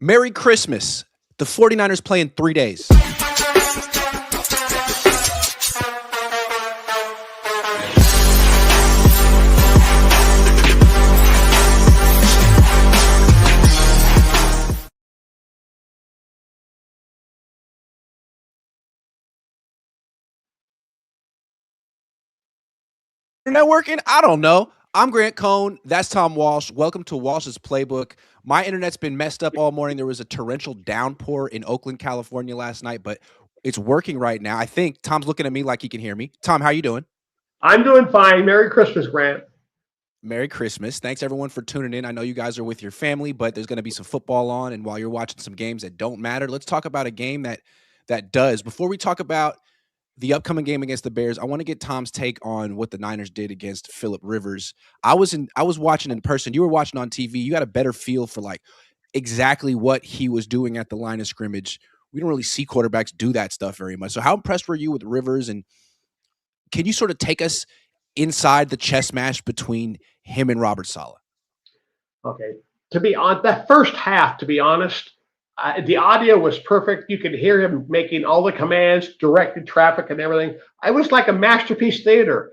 Merry Christmas. The 49ers play in 3 days. Internet working? I don't know. I'm Grant Cohn. That's Tom Walsh. Welcome to Walsh's Playbook. My internet's been messed up all morning. There was a torrential downpour in Oakland, California last night, but it's working right now. I think Tom's looking at me like he can hear me. Tom, how you doing? I'm doing fine. Merry Christmas, Grant. Merry Christmas. Thanks, everyone, for tuning in. I know you guys are with your family, but there's going to be some football on, and while you're watching some games that don't matter, let's talk about a game that does. Before we talk about the upcoming game against the Bears, I want to get Tom's take on what the Niners did against Phillip Rivers. I was watching in person. You were watching on TV. You got a better feel for like exactly what he was doing at the line of scrimmage. We don't really see quarterbacks do that stuff very much. So how impressed were you with Rivers, and can you sort of take us inside the chess match between him and Robert Saleh? Okay. To be on that first half, to be honest, the audio was perfect. You could hear him making all the commands, directed traffic, and everything. It was like a masterpiece theater.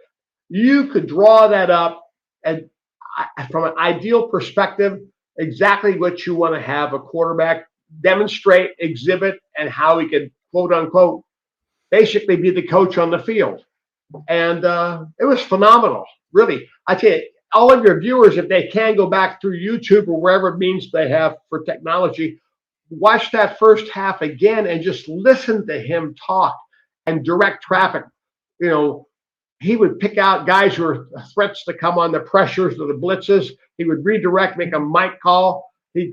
You could draw that up, and from an ideal perspective, exactly what you want to have a quarterback demonstrate, exhibit, and how he could, quote unquote, basically be the coach on the field. And it was phenomenal, really. I tell you, all of your viewers, if they can go back through YouTube or wherever means they have for technology, watch that first half again and just listen to him talk and direct traffic. You know, he would pick out guys who were threats to come on the pressures or the blitzes. He would redirect, make a mic call. He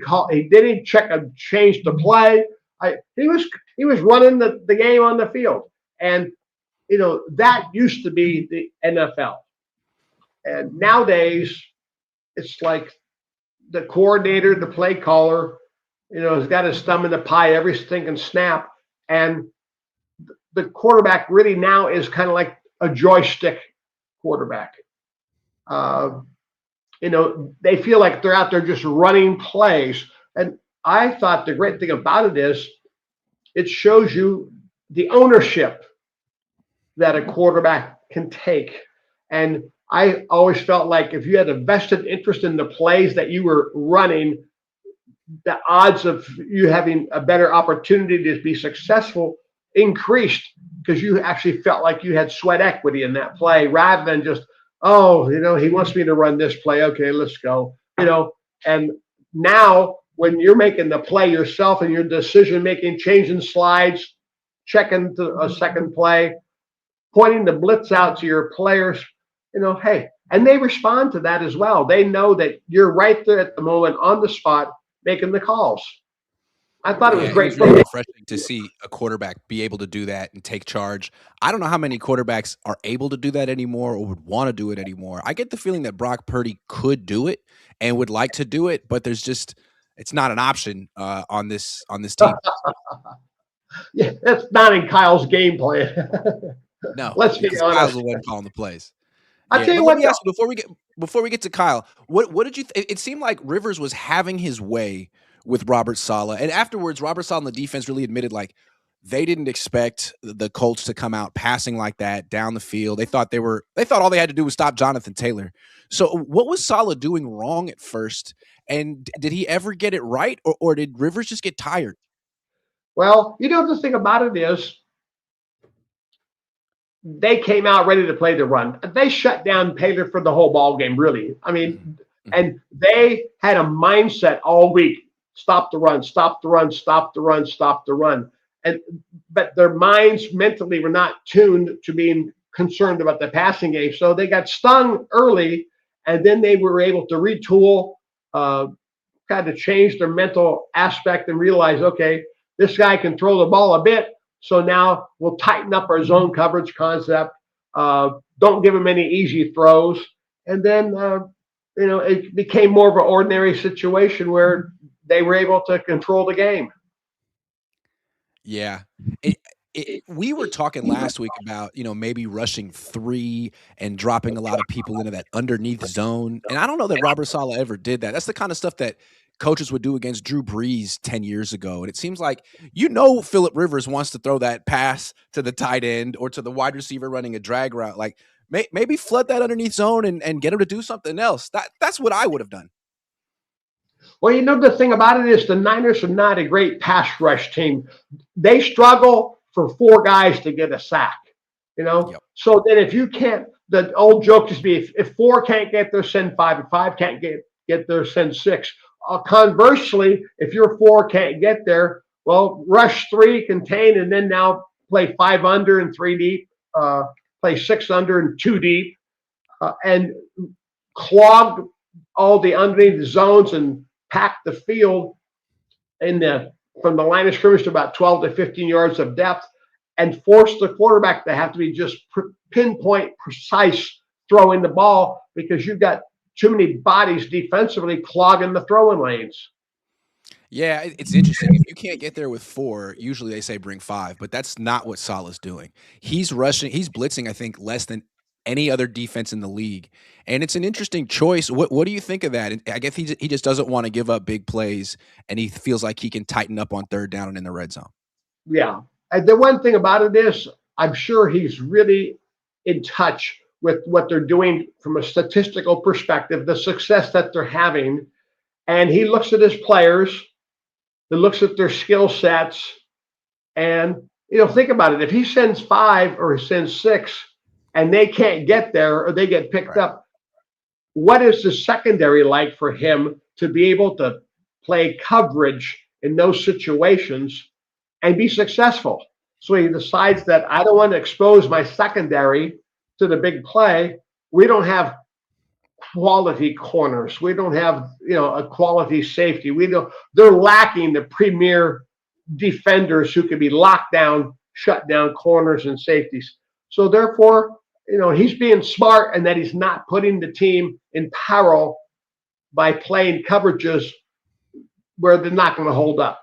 didn't check and change the play. He was running the game on the field. And you know, that used to be the NFL. And nowadays, it's like the coordinator, the play caller, you know, has got his thumb in the pie every stinking snap. And the quarterback really now is kind of like a joystick quarterback. You know, they feel like they're out there just running plays. And I thought the great thing about it is it shows you the ownership that a quarterback can take. And I always felt like if you had a vested interest in the plays that you were running, the odds of you having a better opportunity to be successful increased because you actually felt like you had sweat equity in that play rather than just, oh, you know, he wants me to run this play. Okay, let's go. You know, and now when you're making the play yourself and your decision making, changing slides, checking to a second play, pointing the blitz out to your players, you know, hey, and they respond to that as well. They know that you're right there at the moment on the spot making the calls. I thought it was great. It was really refreshing to see a quarterback be able to do that and take charge. I don't know how many quarterbacks are able to do that anymore or would want to do it anymore. I get the feeling that Brock Purdy could do it and would like to do it, but there's just it's not an option on this team. Yeah, that's not in Kyle's game plan. No, Let's be honest. Kyle's the one calling the plays. I tell you what, let me ask you before we get to Kyle, what did you? It seemed like Rivers was having his way with Robert Saleh, and afterwards, Robert Saleh and the defense really admitted like they didn't expect the Colts to come out passing like that down the field. They thought all they had to do was stop Jonathan Taylor. So, what was Saleh doing wrong at first, and did he ever get it right, or did Rivers just get tired? well, you know, the thing about it is they came out ready to play the run. They shut down Taylor for the whole ball game, really. I mean, and they had a mindset all week: stop the run, stop the run, stop the run, stop the run. But their minds mentally were not tuned to being concerned about the passing game, so they got stung early, and then they were able to retool, kind of change their mental aspect, and realize, okay, this guy can throw the ball a bit. So now we'll tighten up our zone coverage concept. Don't give him any easy throws. And then, you know, it became more of an ordinary situation where they were able to control the game. Yeah. we were talking last week about, maybe rushing 3 and dropping a lot of people into that underneath zone, and I don't know that Robert Saleh ever did that. That's the kind of stuff that coaches would do against Drew Brees 10 years ago, and it seems like, Philip Rivers wants to throw that pass to the tight end or to the wide receiver running a drag route. Like, maybe flood that underneath zone and get him to do something else. That's what I would have done. Well, the thing about it is the Niners are not a great pass rush team. They struggle for four guys to get a sack, Yep. So then if you can't, the old joke just be if four can't get there, send five. If five can't get there, send six. Conversely, if your four can't get there, well, rush three, contain, and then now play five under and three deep, play six under and two deep, and clog all the underneath zones and pack the field from the line of scrimmage to about 12 to 15 yards of depth and force the quarterback to have to be just pinpoint precise throwing the ball because you've got too many bodies defensively clogging the throwing lanes. Yeah, it's interesting. If you can't get there with 4, usually they say bring 5, but that's not what Saleh's doing. He's blitzing, I think, less than any other defense in the league, and it's an interesting choice. What do you think of that? And I guess he just doesn't want to give up big plays, and he feels like he can tighten up on third down and in the red zone. Yeah, and the one thing about it is, I'm sure he's really in touch with what they're doing from a statistical perspective, the success that they're having, and he looks at his players, he looks at their skill sets, and think about it. If he sends 5 or he sends 6 and they can't get there or they get picked up, what is the secondary like for him to be able to play coverage in those situations and be successful? So he decides that I don't want to expose my secondary to the big play. We don't have quality corners. We don't have, a quality safety. They're lacking the premier defenders who can be locked down, shut down corners and safeties. So therefore, he's being smart and that he's not putting the team in peril by playing coverages where they're not going to hold up.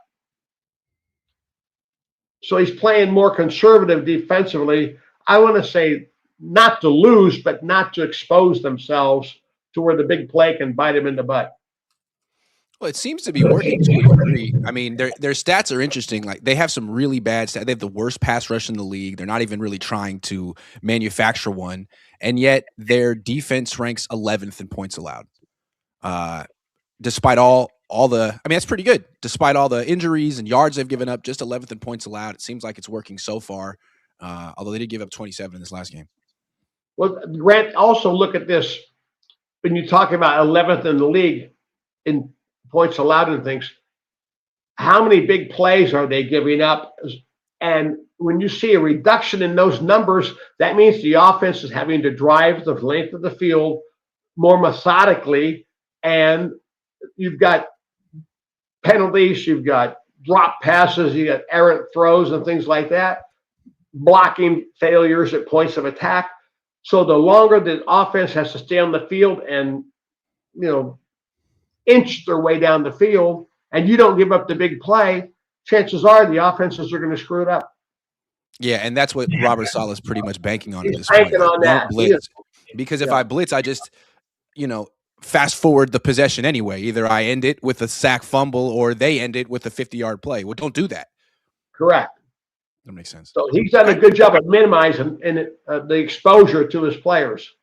So he's playing more conservative defensively. I want to say not to lose, but not to expose themselves to where the big play can bite him in the butt. Well, it seems to be working to a degree. I mean, their stats are interesting. Like, they have some really bad stats. They have the worst pass rush in the league. They're not even really trying to manufacture one, and yet their defense ranks 11th in points allowed. Despite all the, I mean, that's pretty good. Despite all the injuries and yards they've given up, just 11th in points allowed. It seems like it's working so far. Although they did give up 27 in this last game. Well, Grant, also look at this when you talk about 11th in the league in points allowed and things. How many big plays are they giving up? And when you see a reduction in those numbers, that means the offense is having to drive the length of the field more methodically, and you've got penalties, you've got drop passes, you got errant throws and things like that, blocking failures at points of attack. So the longer the offense has to stay on the field and, inch their way down the field, and you don't give up the big play, chances are the offenses are going to screw it up. Yeah, and that's what Robert Saleh is pretty much banking on at this point. On that. Don't blitz. Because if I blitz, I just, fast forward the possession anyway. Either I end it with a sack fumble or they end it with a 50-yard play. Well, don't do that. Correct. That makes sense. So he's done a good job of minimizing the exposure to his players.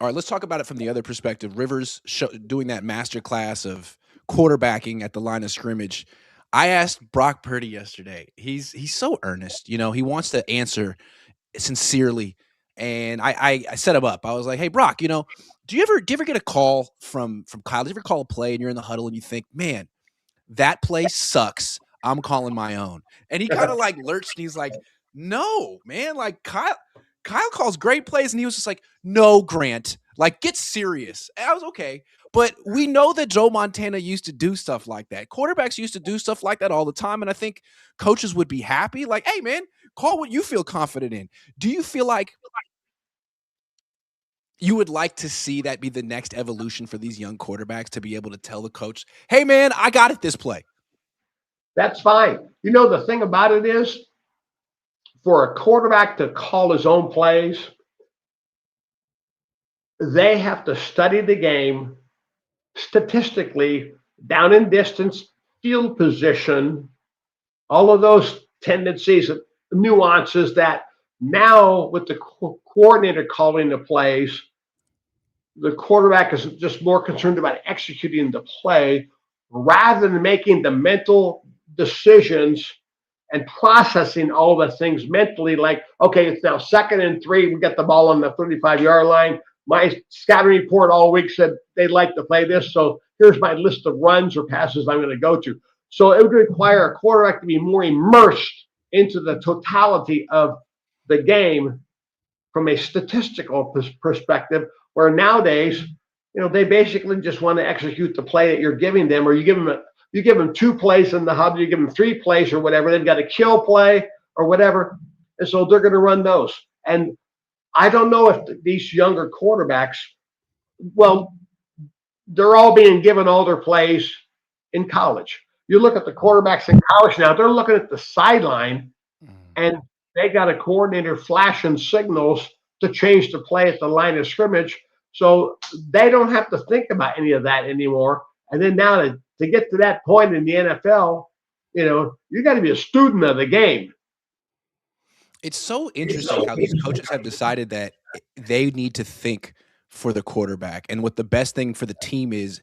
All right, let's talk about it from the other perspective. Rivers doing that master class of quarterbacking at the line of scrimmage. I asked Brock Purdy yesterday. He's so earnest. He wants to answer sincerely. And I set him up. I was like, hey, Brock, do you ever get a call from Kyle? Do you ever call a play and you're in the huddle and you think, man, that play sucks. I'm calling my own. And he kind of like lurched and he's like, no, man, like Kyle calls great plays. And he was just like, no, Grant, like, get serious. And I was okay. But we know that Joe Montana used to do stuff like that. Quarterbacks used to do stuff like that all the time. And I think coaches would be happy. Like, hey, man, call what you feel confident in. Do you feel like you would like to see that be the next evolution for these young quarterbacks, to be able to tell the coach, hey, man, I got it this play? That's fine. The thing about it is, for a quarterback to call his own plays, they have to study the game statistically, down in distance, field position, all of those tendencies, nuances that now with the coordinator calling the plays, the quarterback is just more concerned about executing the play rather than making the mental decisions and processing all the things mentally. Like, okay, it's now 2nd and 3. We got the ball on the 35-yard line. My scouting report all week said they'd like to play this. So here's my list of runs or passes I'm going to go to. So it would require a quarterback to be more immersed into the totality of the game from a statistical perspective, where nowadays, they basically just want to execute the play that you're giving them, or you give them 2 plays in the hub, you give them 3 plays or whatever. They've got a kill play or whatever, and so they're going to run those. And I don't know if these younger quarterbacks, well, they're all being given all their plays in college. You look at the quarterbacks in college now; they're looking at the sideline, and they got a coordinator flashing signals to change the play at the line of scrimmage. So they don't have to think about any of that anymore. And then now to get to that point in the NFL, you got to be a student of the game. It's so interesting how these coaches have decided that they need to think for the quarterback, and what the best thing for the team is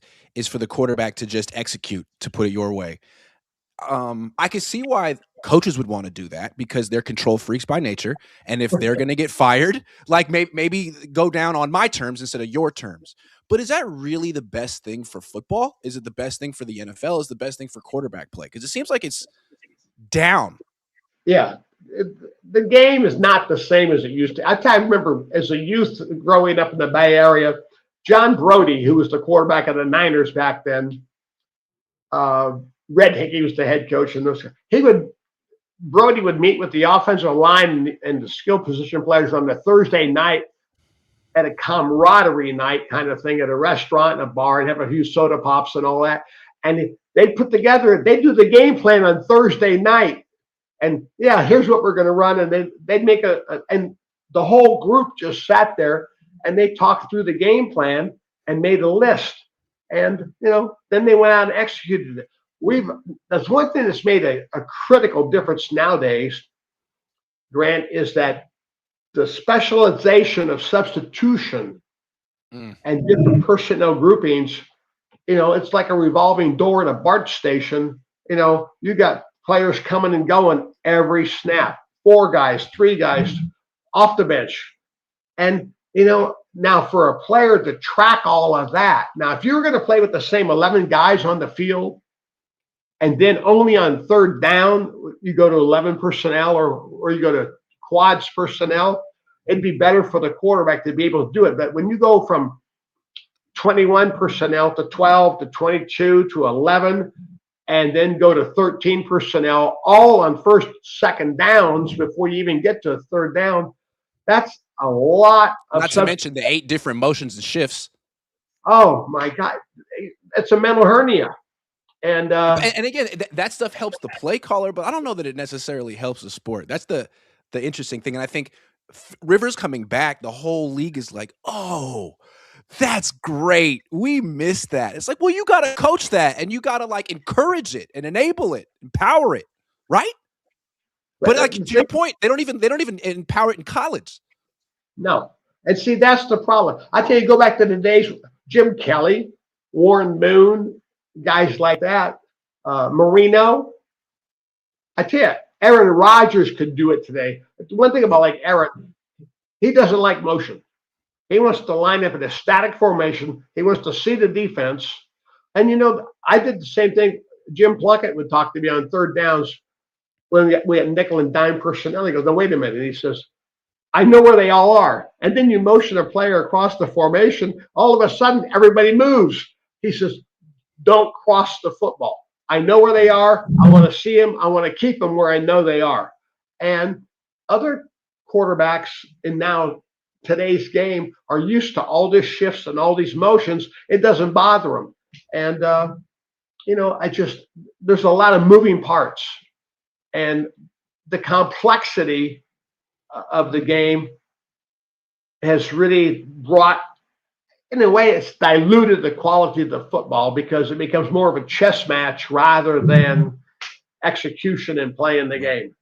for the quarterback to just execute, to put it your way. I can see why coaches would want to do that, because they're control freaks by nature, and if they're going to get fired, like maybe go down on my terms instead of your terms. But is that really the best thing for football? Is it the best thing for the NFL? Is the best thing for quarterback play? Because it seems like it's down. Yeah. The game is not the same as it used to. I remember as a youth growing up in the Bay Area, John Brody, who was the quarterback of the Niners back then, Red Hickey was the head coach, and Brody would meet with the offensive line and the skill position players on the Thursday night at a camaraderie night kind of thing at a restaurant and a bar, and have a few soda pops and all that. And they'd do the game plan on Thursday night. And yeah, here's what we're going to run. And they'd make and the whole group just sat there and they talked through the game plan and made a list. And, then they went out and executed it. That's one thing that's made a critical difference nowadays, Grant, is that the specialization of substitution and different personnel groupings, it's like a revolving door at a BART station. You got players coming and going every snap, 4 guys, 3 guys off the bench. And, now for a player to track all of that, now if you're going to play with the same 11 guys on the field, and then only on 3rd down, you go to 11 personnel or you go to quads personnel, it'd be better for the quarterback to be able to do it. But when you go from 21 personnel to 12 to 22 to 11, and then go to 13 personnel, all on 1st, 2nd downs before you even get to 3rd down, that's a lot of Not to mention the 8 different motions and shifts. Oh, my God. It's a mental hernia. And again, that stuff helps the play caller, but I don't know that it necessarily helps the sport. That's the interesting thing. And I think Rivers coming back, the whole league is like, oh, that's great. We missed that. It's like, well, you got to coach that, and you got to encourage it and enable it, empower it, right? But to your point, they don't even empower it in college. No. And see, that's the problem. I tell you, go back to the days, Jim Kelly, Warren Moon, guys like that, Marino. I tell you, Aaron Rodgers could do it today. But the one thing about Aaron, he doesn't like motion. He wants to line up in a static formation. He wants to see the defense. And, I did the same thing. Jim Plunkett would talk to me on 3rd downs when we had nickel and dime personnel. He goes, no, wait a minute. And he says, I know where they all are. And then you motion a player across the formation. All of a sudden, everybody moves. He says, don't cross the football. I know where they are. I want to see them. I want to keep them where I know they are. And other quarterbacks in today's game are used to all these shifts and all these motions. It doesn't bother them. And, there's a lot of moving parts. And the complexity of the game has really brought, in a way, it's diluted the quality of the football because it becomes more of a chess match rather than execution and playing the game.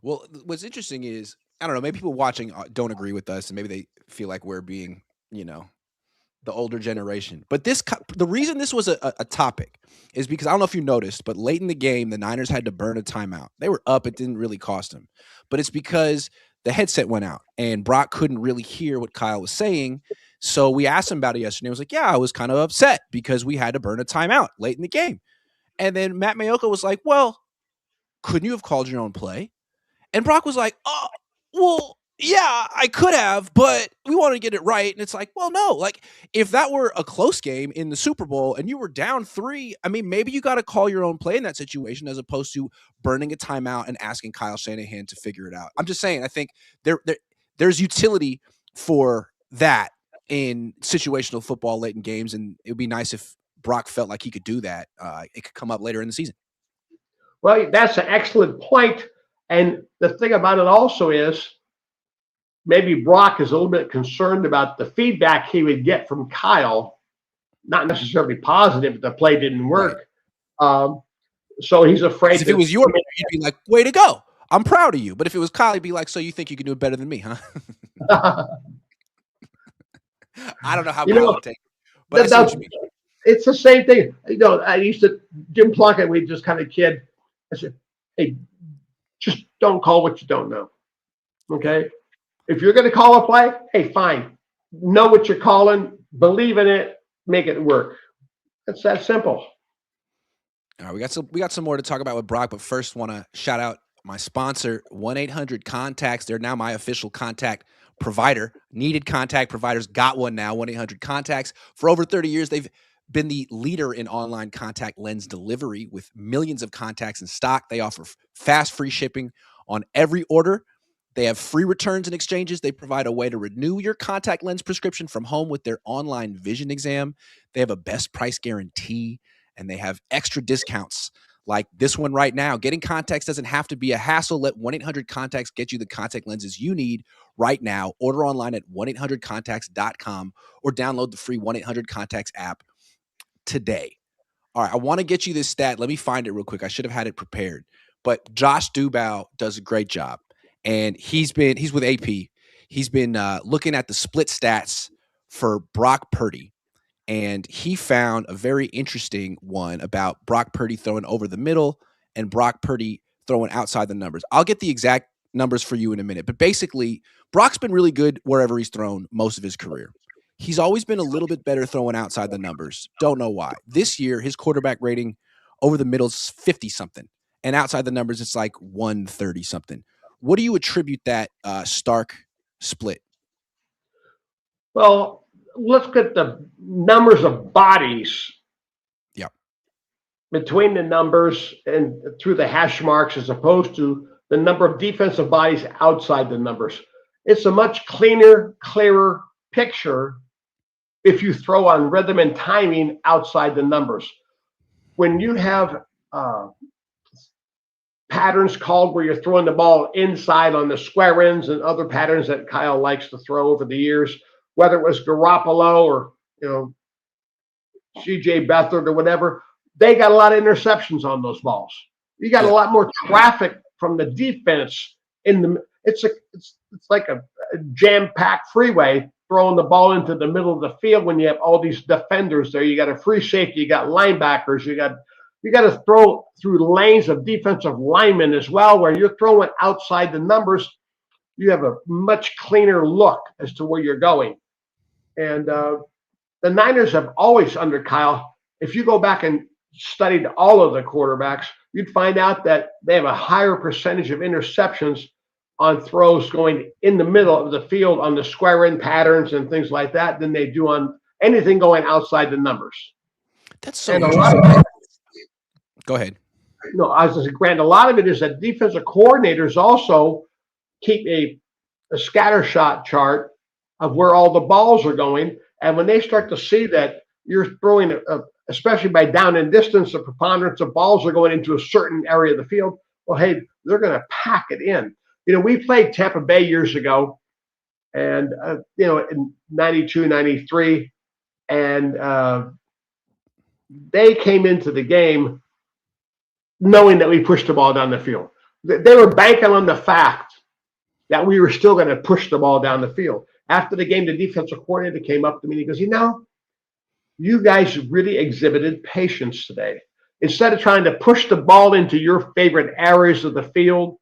Well, what's interesting is I don't know. Maybe people watching don't agree with us, and maybe they feel like we're being, the older generation. But the reason this was a topic is because I don't know if you noticed, but late in the game, the Niners had to burn a timeout. They were up; it didn't really cost them, but it's because the headset went out and Brock couldn't really hear what Kyle was saying. So we asked him about it yesterday. He was like, "Yeah, I was kind of upset because we had to burn a timeout late in the game." And then Matt Mayoka was like, "Well, couldn't you have called your own play?" And Brock was like, "Oh, well, yeah, I could have, but we wanted to get it right." And it's like, well, no, like if that were a close game in the Super Bowl and you were down 3, I mean, maybe you got to call your own play in that situation as opposed to burning a timeout and asking Kyle Shanahan to figure it out. I'm just saying, I think there's utility for that in situational football late in games, and it would be nice if Brock felt like he could do that. It could come up later in the season. Well, that's an excellent point. And the thing about it also is maybe Brock is a little bit concerned about the feedback he would get from Kyle, not necessarily positive if the play didn't work. Right. So he's afraid. If it was your man, you'd be like, "Way to go! I'm proud of you." But if it was Kyle, he'd be like, "So you think you can do it better than me, huh?" I don't know how Kyle would take it, but I see what you mean. It's the same thing. I used to Jim Plunkett. We just kind of kid. I said, "Hey, just don't call what you don't know." Okay. If you're going to call a play, hey, fine. Know what you're calling, believe in it, make it work. It's that simple. All right, we got some more to talk about with Brock, but first want to shout out my sponsor, 1-800-CONTACTS. They're now my official contact provider. Needed contact providers, got one now, 1-800-CONTACTS. For over 30 years, they've been the leader in online contact lens delivery with millions of contacts in stock. They offer fast, free shipping on every order. They have free returns and exchanges. They provide a way to renew your contact lens prescription from home with their online vision exam. They have a best price guarantee, and they have extra discounts like this one right now. Getting contacts doesn't have to be a hassle. Let 1-800-CONTACTS get you the contact lenses you need right now. Order online at 1-800-CONTACTS.com or download the free 1-800-CONTACTS app today. All right, I want to get you this stat. Let me find it real quick. I should have had it prepared. But Josh Dubow does a great job. And he's with AP. He's been looking at the split stats for Brock Purdy. And he found a very interesting one about Brock Purdy throwing over the middle and Brock Purdy throwing outside the numbers. I'll get the exact numbers for you in a minute. But basically, Brock's been really good wherever he's thrown most of his career. He's always been a little bit better throwing outside the numbers. Don't know why. This year, his quarterback rating over the middle is 50-something. And outside the numbers, it's like 130-something. What do you attribute that stark split? Well, let's get the numbers of bodies. Yep. Between the numbers and through the hash marks as opposed to the number of defensive bodies outside the numbers. It's a much cleaner, clearer picture if you throw on rhythm and timing outside the numbers. When you have patterns called where you're throwing the ball inside on the square ends and other patterns that Kyle likes to throw over the years, whether it was Garoppolo or CJ Beathard or whatever, they got a lot of interceptions on those balls. You got a lot more traffic from the defense in the. It's like a jam-packed freeway throwing the ball into the middle of the field when you have all these defenders there. You got a free safety, you got linebackers, you got to throw through lanes of defensive linemen as well, where you're throwing outside the numbers. You have a much cleaner look as to where you're going. And the Niners have always, under Kyle, if you go back and studied all of the quarterbacks, you'd find out that they have a higher percentage of interceptions on throws going in the middle of the field on the square end patterns and things like that than they do on anything going outside the numbers. That's so interesting. Go ahead. No, I was just saying, a lot of it is that defensive coordinators also keep a scattershot chart of where all the balls are going. And when they start to see that you're throwing, especially by down and distance, the preponderance of balls are going into a certain area of the field, well, hey, they're going to pack it in. We played Tampa Bay years ago, and in 92, 93, and they came into the game knowing that we pushed the ball down the field. They were banking on the fact that we were still going to push the ball down the field. After the game, the defensive coordinator came up to me and he goes, you guys really exhibited patience today. Instead of trying to push the ball into your favorite areas of the field,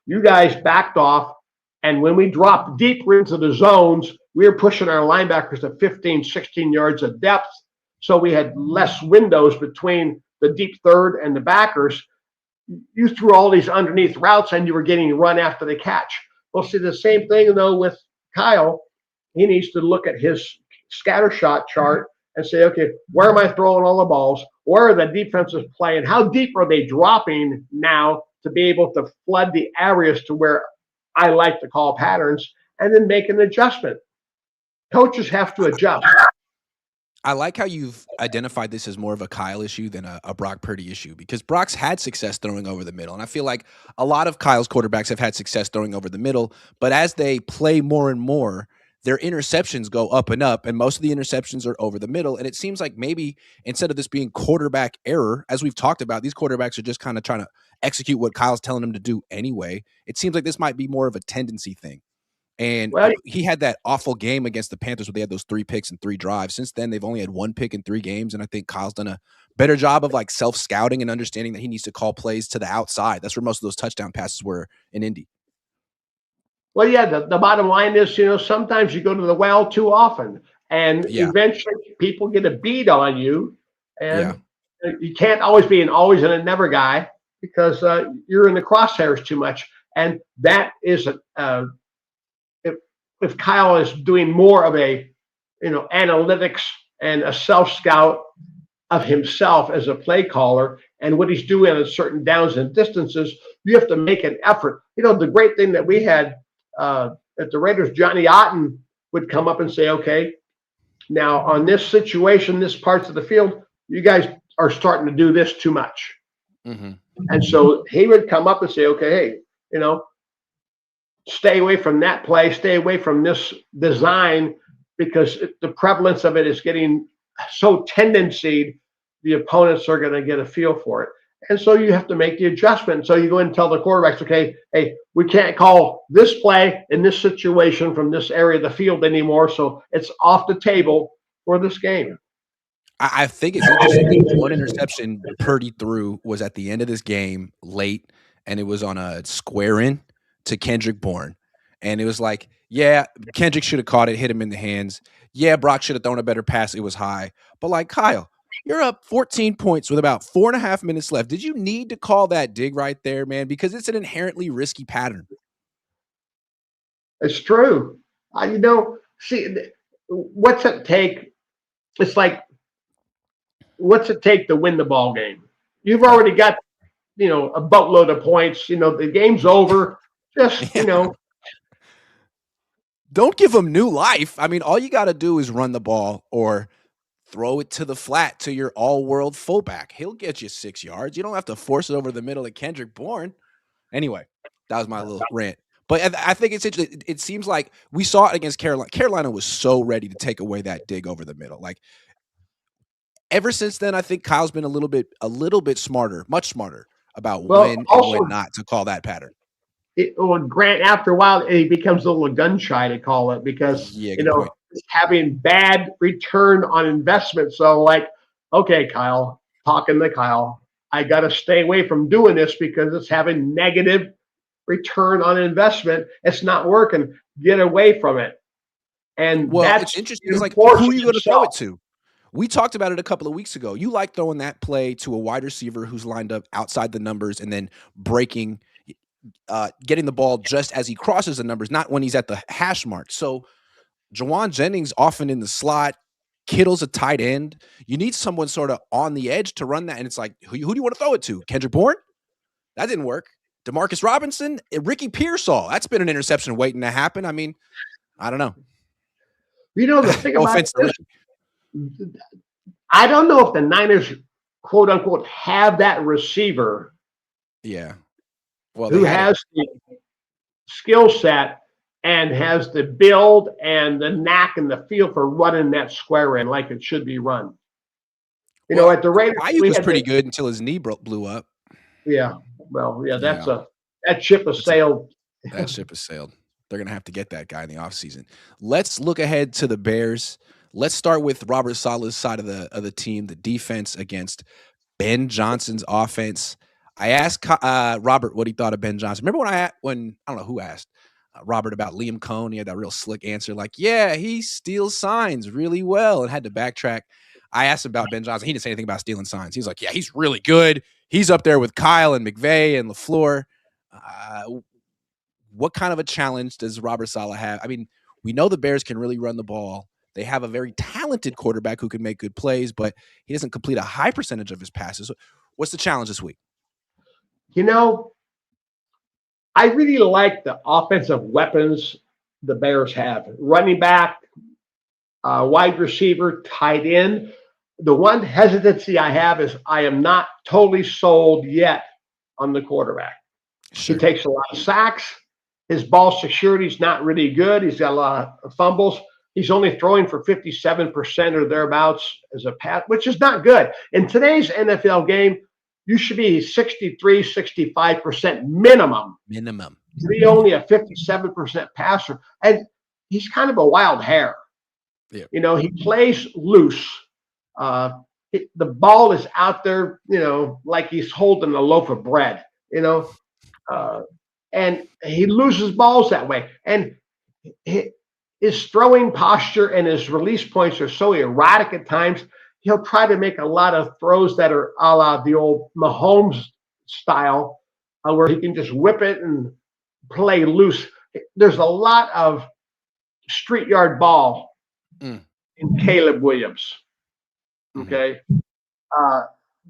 you guys backed off. And when we dropped deeper into the zones, we were pushing our linebackers to 15, 16 yards of depth. So we had less windows between the deep third and the backers. You threw all these underneath routes and you were getting run after the catch. Well, see, the same thing, though, with Kyle. He needs to look at his scatter shot chart and say, okay, where am I throwing all the balls? Where are the defenses playing? How deep are they dropping now to be able to flood the areas to where I like to call patterns, and then make an adjustment? Coaches have to adjust. I like how you've identified this as more of a Kyle issue than a Brock Purdy issue, because Brock's had success throwing over the middle. And I feel like a lot of Kyle's quarterbacks have had success throwing over the middle, but as they play more and more, their interceptions go up and up, and most of the interceptions are over the middle. And it seems like maybe instead of this being quarterback error, as we've talked about, these quarterbacks are just kind of trying to execute what Kyle's telling them to do anyway. It seems like this might be more of a tendency thing. And Well, he had that awful game against the Panthers where they had those 3 picks and 3 drives. Since then, they've only had 1 pick in 3 games. And I think Kyle's done a better job of like self-scouting and understanding that he needs to call plays to the outside. That's where most of those touchdown passes were in Indy. Well, yeah, the bottom line is, sometimes you go to the well too often, and eventually people get a beat on you, and you can't always be an always and a never guy because you're in the crosshairs too much. And that is if Kyle is doing more of a analytics and a self scout of himself as a play caller and what he's doing at certain downs and distances, you have to make an effort. The great thing that we had at the Raiders, Johnny Otten would come up and say, okay, now on this situation, this parts of the field, you guys are starting to do this too much. Mm-hmm. And so he would come up and say, okay, hey, stay away from that play, stay away from this design, because the prevalence of it is getting so tendency, the opponents are going to get a feel for it. And so you have to make the adjustment. So you go and tell the quarterbacks, okay, hey, we can't call this play in this situation from this area of the field anymore. So it's off the table for this game. I think it's interesting. One interception Purdy threw was at the end of this game late, and it was on a square in to Kendrick Bourne. And it was like, yeah, Kendrick should have caught it, hit him in the hands. Yeah, Brock should have thrown a better pass. It was high. But like, Kyle, you're up 14 points with about 4.5 minutes left. Did you need to call that dig right there, man? Because it's an inherently risky pattern. It's true. See, what's it take? It's like, what's it take to win the ball game? You've already got, a boatload of points. The game's over. Just, Don't give them new life. I mean, all you got to do is run the ball or throw it to the flat to your all-world fullback. He'll get you 6 yards. You don't have to force it over the middle of Kendrick Bourne. Anyway, that was my little rant. But I think it's interesting. It seems like we saw it against Carolina. Carolina was so ready to take away that dig over the middle. Like, ever since then, I think Kyle's been a little bit smarter, much smarter about when and when not to call that pattern. Grant, after a while, he becomes a little gun shy to call it because it's having bad return on investment. So, like, okay, Kyle, talking to Kyle, I got to stay away from doing this because it's having negative return on investment. It's not working. Get away from it. And it's interesting. It's like, who are you going to throw it to? We talked about it a couple of weeks ago. You like throwing that play to a wide receiver who's lined up outside the numbers and then breaking, getting the ball just as he crosses the numbers, not when he's at the hash mark. So Jawan Jennings often in the slot. Kittle's a tight end. You need someone sort of on the edge to run that. And it's like, who do you want to throw it to? Kendrick Bourne? That didn't work. Demarcus Robinson? Ricky Pearsall. That's been an interception waiting to happen. I mean, I don't know. The thing about this, I don't know if the Niners, quote unquote, have that receiver. Yeah. Well, who has skill set and has the build and the knack and the feel for running that square in like it should be run. Well, At the Raiders, Ayuk we was had pretty good until his knee blew up. yeah. Well, yeah, Yeah, that ship has sailed. that ship has sailed. They're gonna have to get that guy in the offseason. Let's look ahead to the Bears. Let's start with Robert Saleh's side of the team, the defense against Ben Johnson's offense. I asked Robert what he thought of Ben Johnson. Remember when I don't know who asked Robert about Liam Cohn? He had that real slick answer, like, "Yeah, he steals signs really well," and had to backtrack. I asked him about Ben Johnson. He didn't say anything about stealing signs. He's like, "Yeah, he's really good. He's up there with Kyle and McVay and LaFleur." What kind of a challenge does Robert Saleh have? I mean, we know the Bears can really run the ball. They have a very talented quarterback who can make good plays, but he doesn't complete a high percentage of his passes. What's the challenge this week? I really like the offensive weapons the Bears have. Running back, wide receiver, tight end. The one hesitancy I have is I am not totally sold yet on the quarterback. Sure. He takes a lot of sacks. His ball security is not really good. He's got a lot of fumbles. He's only throwing for 57% or thereabouts as a pass, which is not good. In today's NFL game, you should be 63, 65% minimum. Minimum. To be only a 57% passer. And he's kind of a wild hair. Yeah. He plays loose. The ball is out there, like he's holding a loaf of bread, and he loses balls that way. And his throwing posture and his release points are so erratic at times. He'll try to make a lot of throws that are a la the old Mahomes style, where he can just whip it and play loose. There's a lot of street yard ball in Caleb Williams. Okay.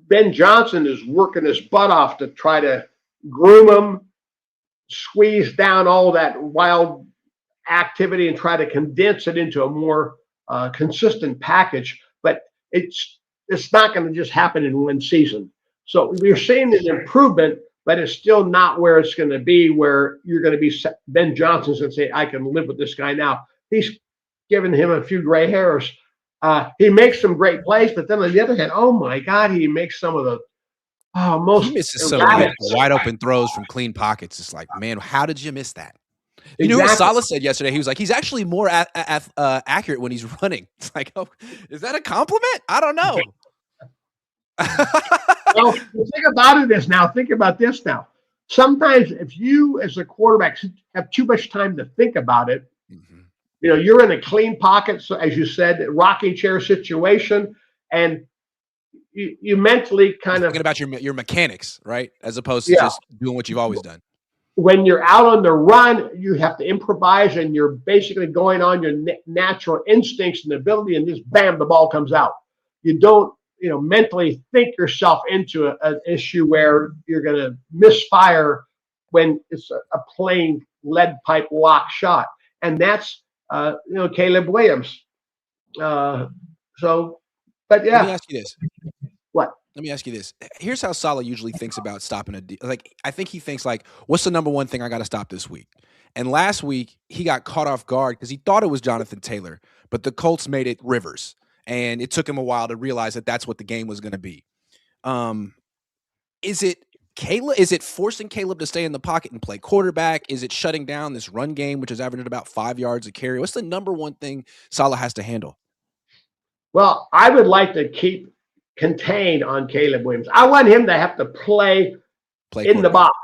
Ben Johnson is working his butt off to try to groom him, squeeze down all that wild activity and try to condense it into a more consistent package. But it's not going to just happen in one season. So we're seeing an improvement, but it's still not where it's going to be, where you're going to be Ben Johnson's and say, I can live with this guy now. He's given him a few gray hairs. He makes some great plays, but then on the other hand, oh my God, he makes some of the most. He misses some of the wide open throws from clean pockets. It's like, man, how did you miss that? You know what Saleh said yesterday? He was like, he's actually more accurate when he's running. It's like, oh, is that a compliment? I don't know. Well, the thing about it is now, think about this now. Sometimes if you as a quarterback have too much time to think about it, you're in a clean pocket, so as you said, rocking chair situation, and you mentally kind of thinking about your mechanics, right? As opposed to just doing what you've always done. When you're out on the run, you have to improvise, and you're basically going on your natural instincts and ability, and just bam, the ball comes out. You don't, mentally think yourself into an issue where you're going to misfire when it's a plain lead pipe lock shot, and that's Caleb Williams. But yeah. Let me ask you this. What? Let me ask you this. Here's how Saleh usually thinks about stopping I think he thinks like, what's the number one thing I got to stop this week? And last week he got caught off guard because he thought it was Jonathan Taylor, but the Colts made it Rivers, and it took him a while to realize that that's what the game was going to be. Is it Caleb? Is it forcing Caleb to stay in the pocket and play quarterback? Is it shutting down this run game, which is averaging about 5 yards a carry? What's the number one thing Saleh has to handle? Well, I would like to keep contained on Caleb Williams. I want him to have to play in the box,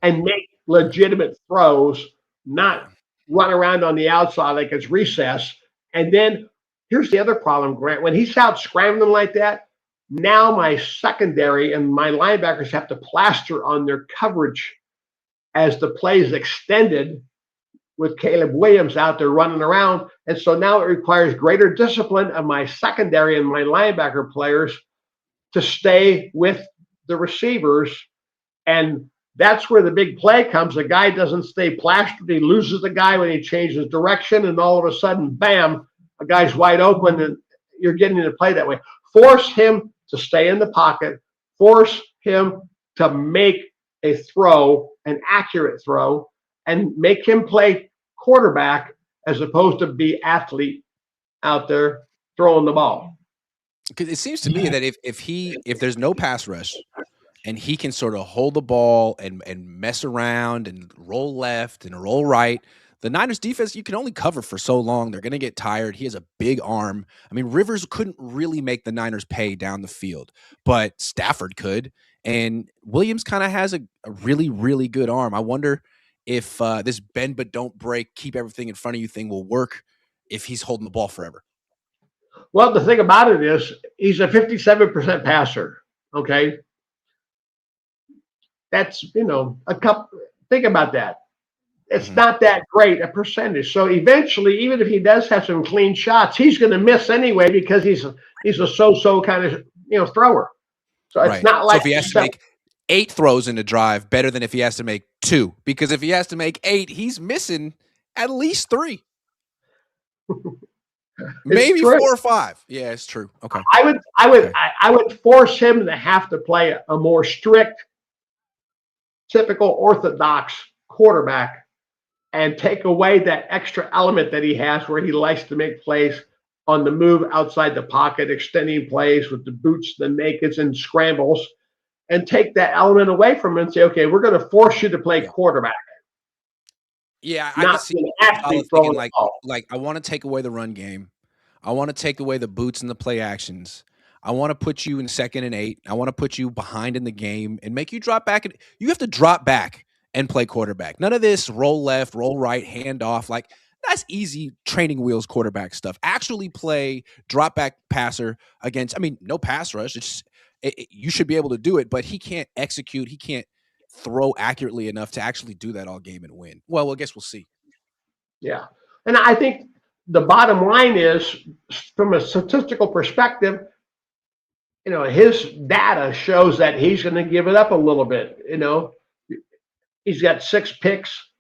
and make legitimate throws, not run around on the outside like it's recess. And then here's the other problem, Grant. When he's out scrambling like that, now my secondary and my linebackers have to plaster on their coverage as the play is extended with Caleb Williams out there running around. And so now it requires greater discipline of my secondary and my linebacker players to stay with the receivers. And that's where the big play comes. The guy doesn't stay plastered. He loses the guy when he changes direction, and all of a sudden, bam, a guy's wide open, and you're getting into play that way. Force him to stay in the pocket. Force him to make a throw, an accurate throw, and make him play quarterback as opposed to be athlete out there throwing the ball. Because it seems to me that if there's no pass rush and he can sort of hold the ball and mess around and roll left and roll right, the Niners defense, you can only cover for so long. They're going to get tired. He has a big arm. I mean, Rivers couldn't really make the Niners pay down the field, but Stafford could. And Williams kind of has a really, really good arm. I wonder if this bend but don't break, keep everything in front of you thing will work if he's holding the ball forever. Well, the thing about it is he's a 57% passer. Okay. That's, a couple. Think about that. It's not that great a percentage. So eventually, even if he does have some clean shots, he's going to miss anyway because he's a so-so kind of thrower. So it's not like so if he has to make 8 throws in a drive, better than if he has to make 2. Because if he has to make 8, he's missing at least 3. Maybe 4 or 5. Yeah, it's true. Okay. I would force him to have to play a more strict, typical orthodox quarterback and take away that extra element that he has where he likes to make plays on the move outside the pocket, extending plays with the boots, the nakeds, and scrambles, and take that element away from him and say, okay, we're going to force you to play quarterback. Yeah, I can see thinking like I want to take away the run game. I want to take away the boots and the play actions. I want to put you in 2nd and 8. I want to put you behind in the game and make you drop back. You have to drop back and play quarterback. None of this roll left, roll right, hand off. Like, that's easy training wheels quarterback stuff. Actually play drop back passer against, no pass rush. You should be able to do it, but he can't execute. He can't throw accurately enough to actually do that all game and win. Well, I guess we'll see. Yeah. And I think the bottom line is, from a statistical perspective, his data shows that he's going to give it up a little bit. He's got 6 picks,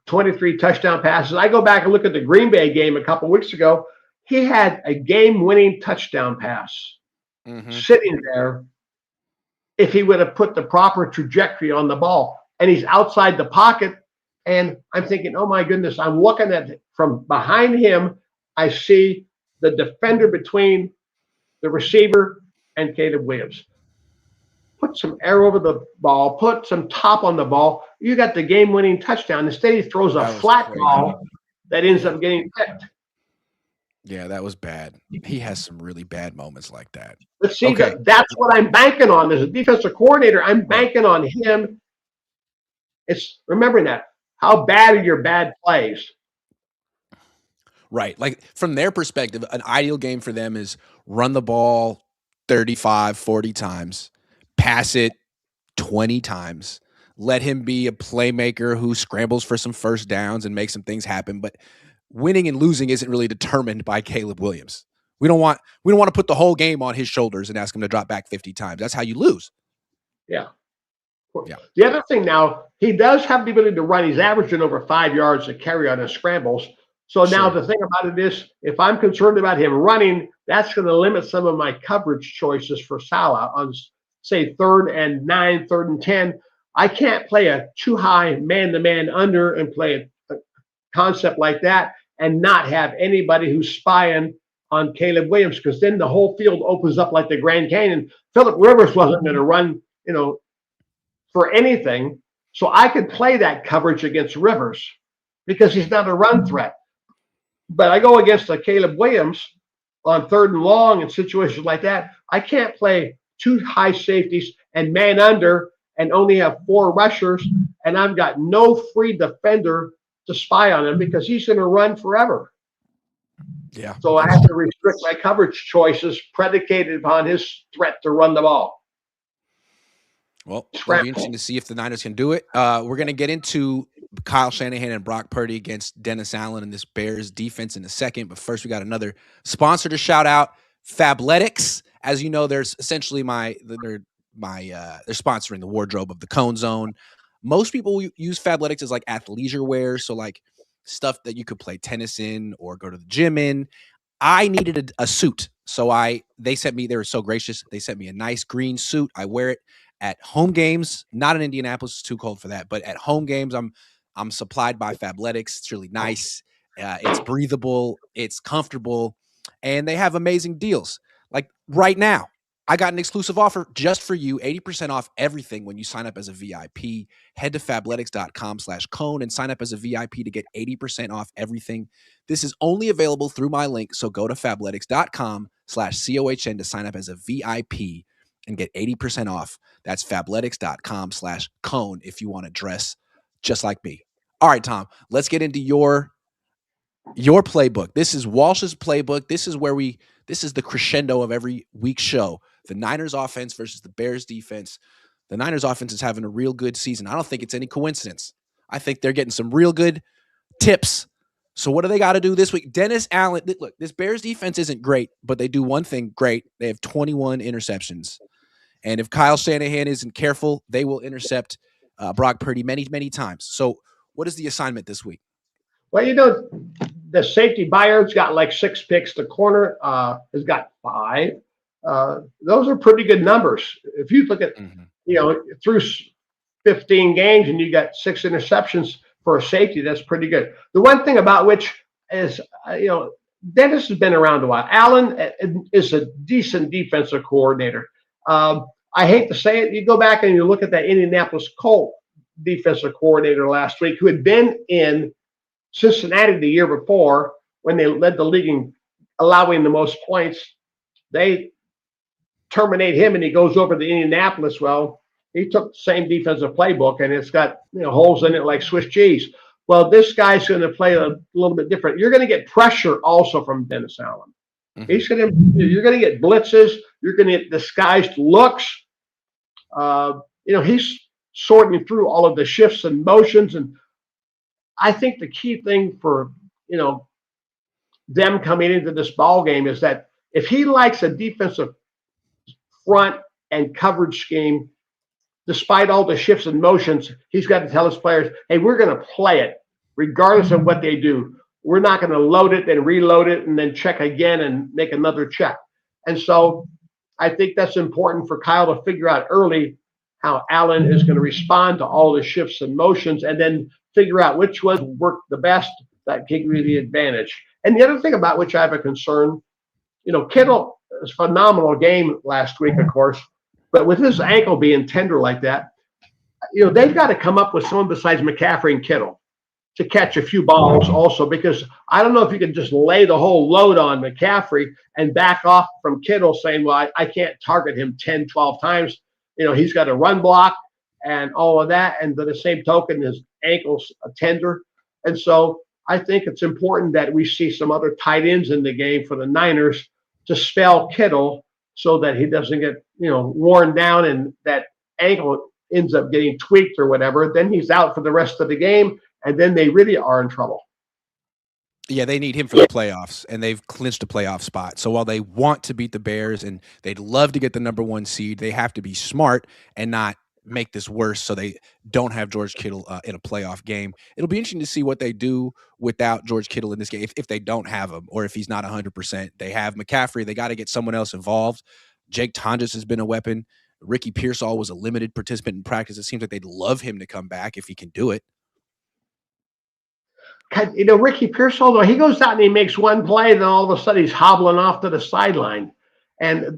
23 touchdown passes. I go back and look at the Green Bay game a couple weeks ago. He had a game-winning touchdown pass sitting there if he would have put the proper trajectory on the ball. And he's outside the pocket. And I'm thinking, oh, my goodness, I'm looking at from behind him. I see the defender between the receiver and Caleb Williams. Put some air over the ball, put some top on the ball. You got the game-winning touchdown. Instead, he throws a flat ball that ends up getting picked. Yeah, that was bad. He has some really bad moments like that. But see, that's what I'm banking on. As a defensive coordinator, I'm banking on him. It's remembering that. How bad are your bad plays? Right. Like, from their perspective, an ideal game for them is run the ball 35, 40 times, pass it 20 times, let him be a playmaker who scrambles for some first downs and makes some things happen. But winning and losing isn't really determined by Caleb Williams. We don't want to put the whole game on his shoulders and ask him to drop back 50 times. That's how you lose. Yeah. The other thing now, he does have the ability to run. He's averaging over 5 yards a carry on his scrambles. So now the thing about it is, if I'm concerned about him running, that's going to limit some of my coverage choices for Saleh on, say, 3rd and 9, 3rd and 10. I can't play a too high man-to-man under and play a concept like that and not have anybody who's spying on Caleb Williams, because then the whole field opens up like the Grand Canyon. Phillip Rivers wasn't going to run, for anything. So I could play that coverage against Rivers because he's not a run threat. But I go against a Caleb Williams on 3rd and long and situations like that. I can't play 2 high safeties and man under and only have 4 rushers, and I've got no free defender to spy on him because he's going to run forever. Yeah. So I have to restrict my coverage choices predicated upon his threat to run the ball. Well, it'll be interesting to see if the Niners can do it. We're going to get into Kyle Shanahan and Brock Purdy against Dennis Allen and this Bears defense in a second. But first, we got another sponsor to shout out, Fabletics. As you know, there's essentially they're sponsoring the wardrobe of the Cohn Zone. Most people use Fabletics as like athleisure wear, so like stuff that you could play tennis in or go to the gym in. I needed a suit, so they were so gracious. They sent me a nice green suit. I wear it at home games, not in Indianapolis, it's too cold for that. But at home games, I'm I'm supplied by Fabletics. It's really nice. It's breathable. It's comfortable. And they have amazing deals. Like right now, I got an exclusive offer just for you, 80% off everything when you sign up as a VIP. Head to fabletics.com/Cohn and sign up as a VIP to get 80% off everything. This is only available through my link, so go to fabletics.com/COHN to sign up as a VIP and get 80% off. That's fabletics.com/Cohn if you want to dress just like me. All right, Tom, let's get into your playbook. This is Walsh's playbook. This is the crescendo of every week's show. The Niners offense versus the Bears defense. The Niners offense is having a real good season. I don't think it's any coincidence. I think they're getting some real good tips. So what do they got to do this week? Dennis Allen, look, this Bears defense isn't great, but they do one thing great. They have 21 interceptions. And if Kyle Shanahan isn't careful, they will intercept Brock Purdy many, many times. So what is the assignment this week? Well, the safety Bayard's got like 6 picks. The corner has got 5. Those are pretty good numbers. If you look at, through 15 games and you got 6 interceptions for a safety, that's pretty good. The one thing about which is, Dennis has been around a while. Allen is a decent defensive coordinator. I hate to say it. You go back and you look at that Indianapolis Colt defensive coordinator last week who had been in Cincinnati the year before when they led the league in allowing the most points. They terminate him and he goes over to Indianapolis. Well, he took the same defensive playbook and it's got holes in it like Swiss cheese. Well, this guy's going to play a little bit different. You're going to get pressure also from Dennis Allen. Mm-hmm. You're going to get blitzes. You're going to get disguised looks. He's sorting through all of the shifts and motions. And I think the key thing for, them coming into this ball game is that if he likes a defensive front and coverage scheme, despite all the shifts and motions, he's got to tell his players, hey, we're going to play it regardless of what they do. We're not going to load it and reload it and then check again and make another check. And so I think that's important for Kyle to figure out early how Allen is going to respond to all the shifts and motions and then figure out which ones work the best that give you the advantage. And the other thing about which I have a concern, Kittle is a phenomenal game last week, of course, but with his ankle being tender like that, they've got to come up with someone besides McCaffrey and Kittle to catch a few balls also, because I don't know if you can just lay the whole load on McCaffrey and back off from Kittle saying, well, I can't target him 10, 12 times. He's got a run block and all of that. And by the same token, his ankle's tender. And so I think it's important that we see some other tight ends in the game for the Niners to spell Kittle so that he doesn't get, worn down and that ankle ends up getting tweaked or whatever. Then he's out for the rest of the game. And then they really are in trouble. Yeah, they need him for the playoffs, and they've clinched a playoff spot. So while they want to beat the Bears and they'd love to get the number 1 seed, they have to be smart and not make this worse so they don't have George Kittle in a playoff game. It'll be interesting to see what they do without George Kittle in this game, if they don't have him or if he's not 100%. They have McCaffrey. They got to get someone else involved. Jake Tonjes has been a weapon. Ricky Pearsall was a limited participant in practice. It seems like they'd love him to come back if he can do it. Ricky Pearsall, though, he goes out and he makes one play, and then all of a sudden he's hobbling off to the sideline. And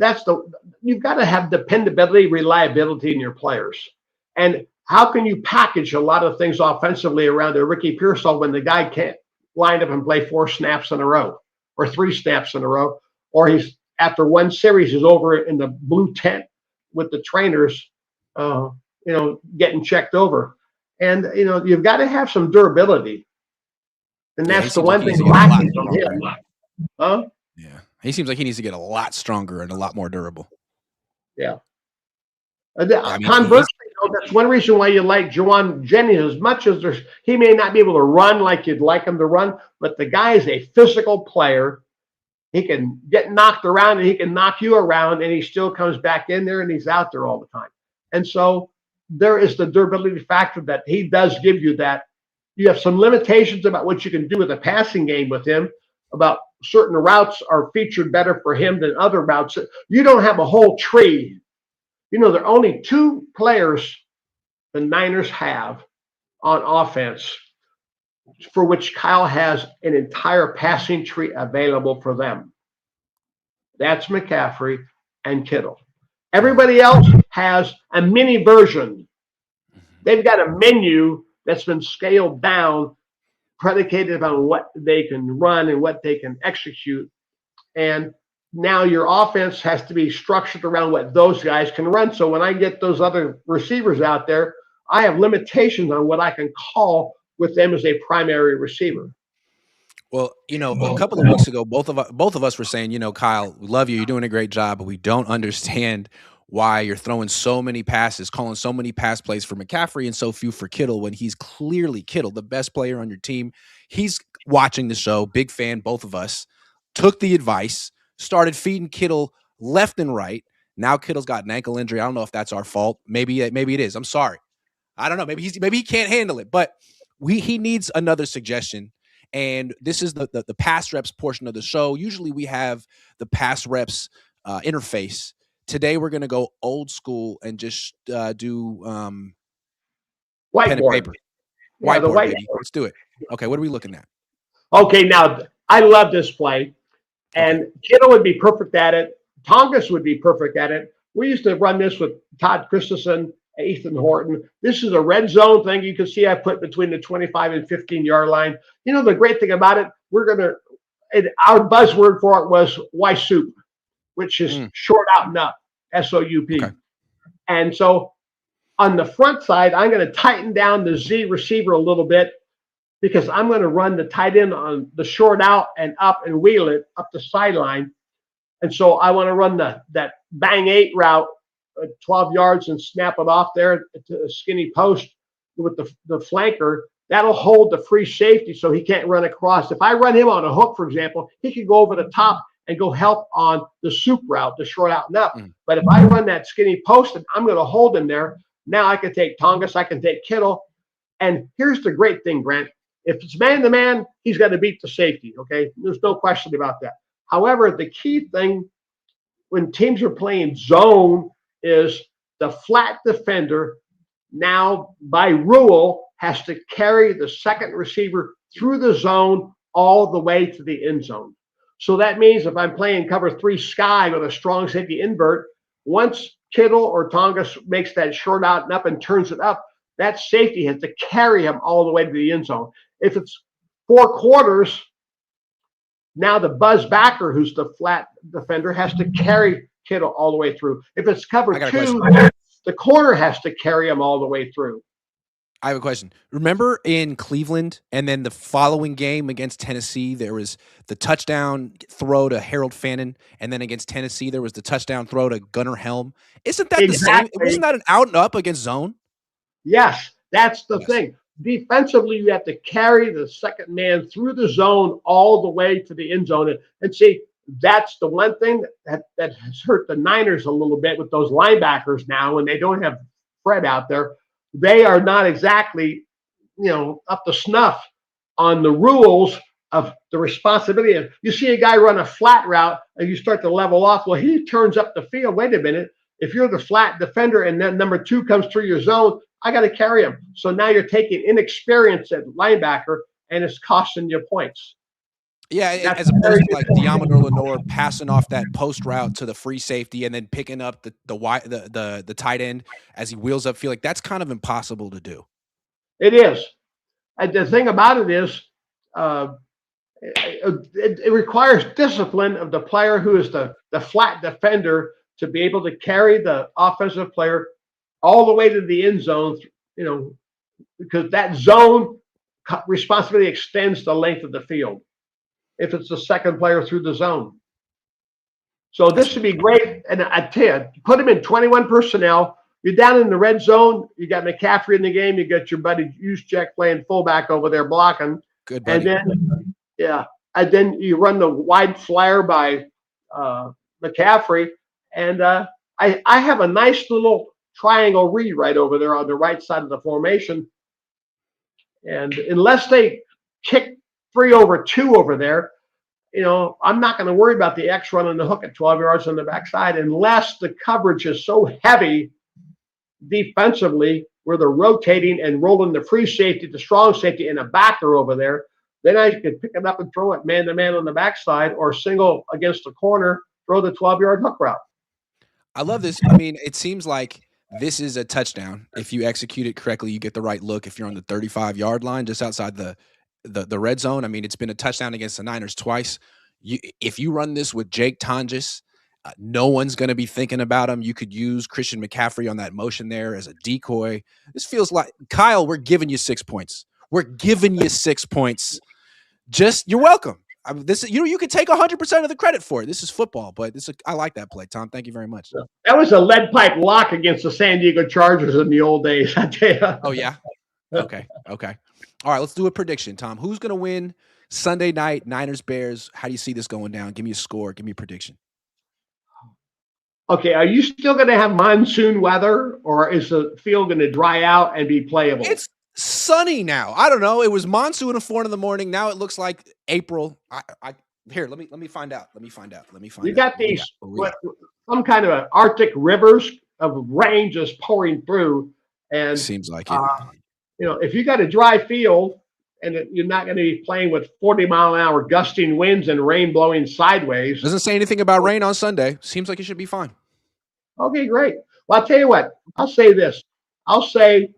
you've got to have dependability, reliability in your players. And how can you package a lot of things offensively around a Ricky Pearsall when the guy can't line up and play 4 snaps in a row or 3 snaps in a row, or he's after one series is over in the blue tent with the trainers, getting checked over. And, you've got to have some durability. And that's the one thing lacking from him. Huh? Yeah. He seems like he needs to get a lot stronger and a lot more durable. Yeah. Conversely, that's one reason why you like Juwan Jennings as much as he may not be able to run like you'd like him to run, but the guy is a physical player. He can get knocked around and he can knock you around and he still comes back in there and he's out there all the time. And so there is the durability factor that he does give you that. You have some limitations about what you can do with a passing game with him, about certain routes are featured better for him than other routes. You don't have a whole tree. There are only 2 players the Niners have on offense for which Kyle has an entire passing tree available for them. That's McCaffrey and Kittle. Everybody else has a mini version. They've got a menu that's been scaled down, predicated on what they can run and what they can execute. And now your offense has to be structured around what those guys can run. So when I get those other receivers out there, I have limitations on what I can call with them as a primary receiver. Well, a couple of weeks ago, both of us were saying, Kyle, we love you. You're doing a great job, but we don't understand why you're throwing so many passes, calling so many pass plays for McCaffrey and so few for Kittle when he's clearly Kittle, the best player on your team. He's watching the show, big fan, both of us, took the advice, started feeding Kittle left and right. Now Kittle's got an ankle injury. I don't know if that's our fault. Maybe it is. I'm sorry. I don't know. Maybe he can't handle it, but he needs another suggestion. And this is the pass reps portion of the show. Usually we have the pass reps interface. Today we're going to go old school and just do pen and paper. Yeah, whiteboard, baby. Let's do it. Okay, what are we looking at? Okay, now I love this play. And Kittle would be perfect at it. Tongas would be perfect at it. We used to run this with Todd Christensen, Ethan Horton. This is a red zone thing. You can see I put between the 25 and 15-yard line. The great thing about it, our buzzword for it was Y soup, which is short out and up, SOUP. Okay. And so on the front side, I'm going to tighten down the Z receiver a little bit because I'm going to run the tight end on the short out and up and wheel it up the sideline. And so I want to run that bang 8 route 12 yards and snap it off there to a skinny post with the flanker. That'll hold the free safety so he can't run across. If I run him on a hook, for example, he can go over the top and go help on the soup route, the short out and up. But if I run that skinny post, and I'm going to hold him there, now I can take Tongas, I can take Kittle. And here's the great thing, Grant. If it's man-to-man, he's got to beat the safety, okay? There's no question about that. However, the key thing when teams are playing zone is the flat defender now by rule has to carry the second receiver through the zone all the way to the end zone. So that means if I'm playing cover 3 sky with a strong safety invert, once Kittle or Tongas makes that short out and up and turns it up, that safety has to carry him all the way to the end zone. If it's 4 quarters, now the buzz backer, who's the flat defender, has to carry Kittle all the way through. If it's cover 2, the corner has to carry him all the way through. I have a question. Remember in Cleveland and then the following game against Tennessee, there was the touchdown throw to Harold Fannin, and then against Tennessee, there was the touchdown throw to Gunnar Helm. Isn't that the same? Wasn't that an out and up against zone? Yes, that's the thing. Defensively, you have to carry the second man through the zone all the way to the end zone. And see, that's the one thing that has hurt the Niners a little bit with those linebackers now when they don't have Fred out there. They are not exactly, up to snuff on the rules of the responsibility of, you see a guy run a flat route and you start to level off. Well, he turns up the field. Wait a minute. If you're the flat defender and then number 2 comes through your zone, I got to carry him. So now you're taking inexperience at linebacker and it's costing you points. Yeah, as opposed to like Diamador Lenore passing off that post route to the free safety and then picking up the tight end as he wheels up. Feel like that's kind of impossible to do. It is. And the thing about it is, it requires discipline of the player who is the flat defender to be able to carry the offensive player all the way to the end zone, because that zone responsibility extends the length of the field if it's the second player through the zone. So this should be great. And I tell you, put him in 21 personnel. You're down in the red zone. You got McCaffrey in the game. You got your buddy Juszczyk playing fullback over there blocking. Good buddy. And then you run the wide flare by McCaffrey. And I have a nice little triangle read right over there on the right side of the formation. And unless they kick 3 over 2 over there, I'm not going to worry about the X running the hook at 12 yards on the backside unless the coverage is so heavy defensively where they're rotating and rolling the free safety, the strong safety, and a backer over there. Then I could pick it up and throw it man to man on the backside or single against the corner, throw the 12-yard hook route. I love this. I mean, it seems like this is a touchdown. If you execute it correctly, you get the right look. If you're on the 35-yard line, just outside the red zone, I mean, it's been a touchdown against the Niners twice. If you run this with Jake Tonjes, no one's going to be thinking about him. You could use Christian McCaffrey on that motion there as a decoy. This feels like, Kyle, we're giving you 6 points. We're giving you 6 points. Just, you're welcome. You can take 100% of the credit for it. This is football, but I like that play, Tom. Thank you very much. That was a lead pipe lock against the San Diego Chargers in the old days, I tell you. Oh, yeah? Okay. All right, let's do a prediction, Tom. Who's going to win Sunday night, Niners-Bears? How do you see this going down? Give me a score. Give me a prediction. Okay, are you still going to have monsoon weather, or is the field going to dry out and be playable? It's sunny now. I don't know. It was monsoon at 4 a.m. Now it looks like April. Here, let me find out. You got these some kind of Arctic rivers of rain just pouring through, and seems like it. If you got a dry field and you're not going to be playing with 40-mile-an-hour gusting winds and rain blowing sideways. Doesn't say anything about rain on Sunday. Seems like it should be fine. Okay, great. Well, I'll tell you what. I'll say this. I'll say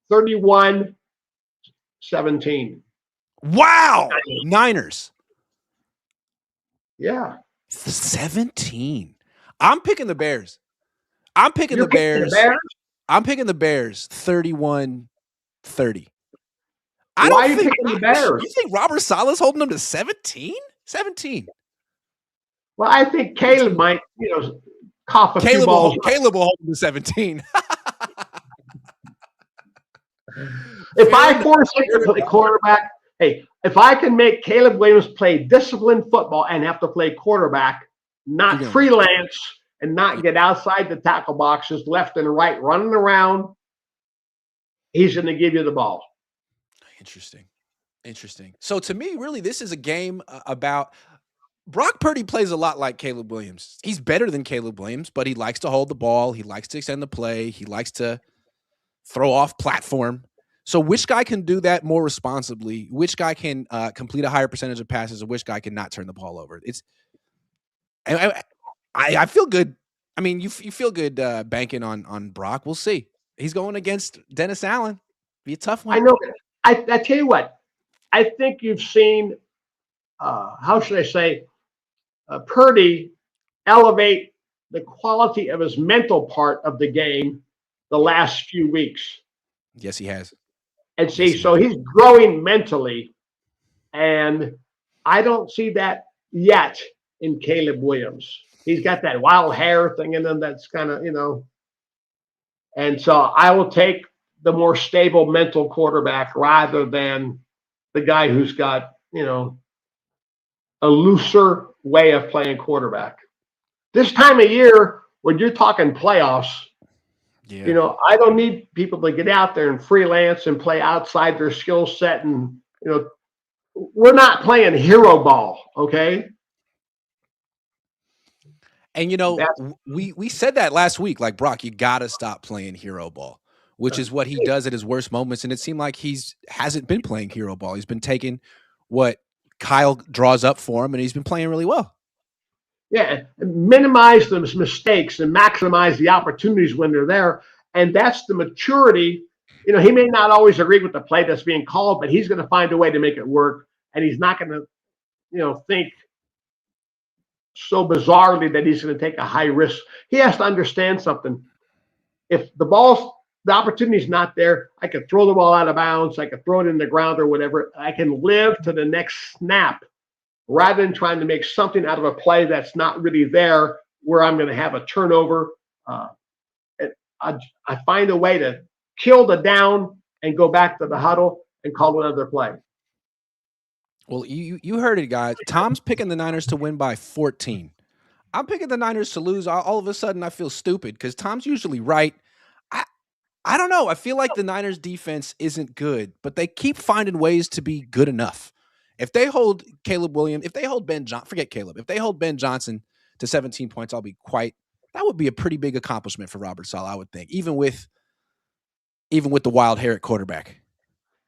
31-17. Wow. Niners. Yeah. 17. I'm picking the Bears. I'm picking the Bears. I'm picking the Bears 31-30. Why are you picking the Bears? You think Robert Saleh's holding them to 17? 17. Well, I think Caleb might, cough a few balls. Caleb will hold them to 17. If I force him to play quarterback, if I can make Caleb Williams play disciplined football and have to play quarterback, not freelance and not get outside the tackle boxes left and right running around, he's going to give you the ball. Interesting. So to me, really, this is a game about Brock Purdy plays a lot like Caleb Williams. He's better than Caleb Williams, but he likes to hold the ball. He likes to extend the play. He likes to throw off platform. So which guy can do that more responsibly? Which guy can complete a higher percentage of passes, and which guy can not turn the ball over? I feel good. I mean, you feel good banking on Brock. We'll see. He's going against Dennis Allen. Be a tough one. I know. I tell you what. I think you've seen, how should I say, Purdy elevate the quality of his mental part of the game the last few weeks. Yes, he has. And so he's growing mentally, and I don't see that yet in Caleb Williams. He's got that wild hair thing in him that's kind of, and so I will take the more stable mental quarterback rather than the guy who's got, a looser way of playing quarterback. This time of year, when you're talking playoffs, I don't need people to get out there and freelance and play outside their skill set. And, we're not playing hero ball, okay? And, we said that last week, like, Brock, you got to stop playing hero ball, which is what he does at his worst moments. And it seemed like hasn't been playing hero ball. He's been taking what Kyle draws up for him, and he's been playing really well. Yeah, minimize the mistakes and maximize the opportunities when they're there. And that's the maturity. He may not always agree with the play that's being called, but he's going to find a way to make it work. And he's not going to, think so bizarrely that he's going to take a high risk. He has to understand something. If the opportunity's not there, I could throw the ball out of bounds. I could throw it in the ground or whatever. I can live to the next snap, rather than trying to make something out of a play that's not really there, where I'm going to have a turnover. I find a way to kill the down and go back to the huddle and call another play. Well, you heard it, guys. Tom's picking the Niners to win by 14. I'm picking the Niners to lose. All of a sudden, I feel stupid because Tom's usually right. I don't know. I feel like the Niners defense isn't good, but they keep finding ways to be good enough. If they hold Caleb Williams, if they hold forget Caleb. If they hold Ben Johnson to 17 points, that would be a pretty big accomplishment for Robert Saleh, I would think. Even with even with the wild hair at quarterback.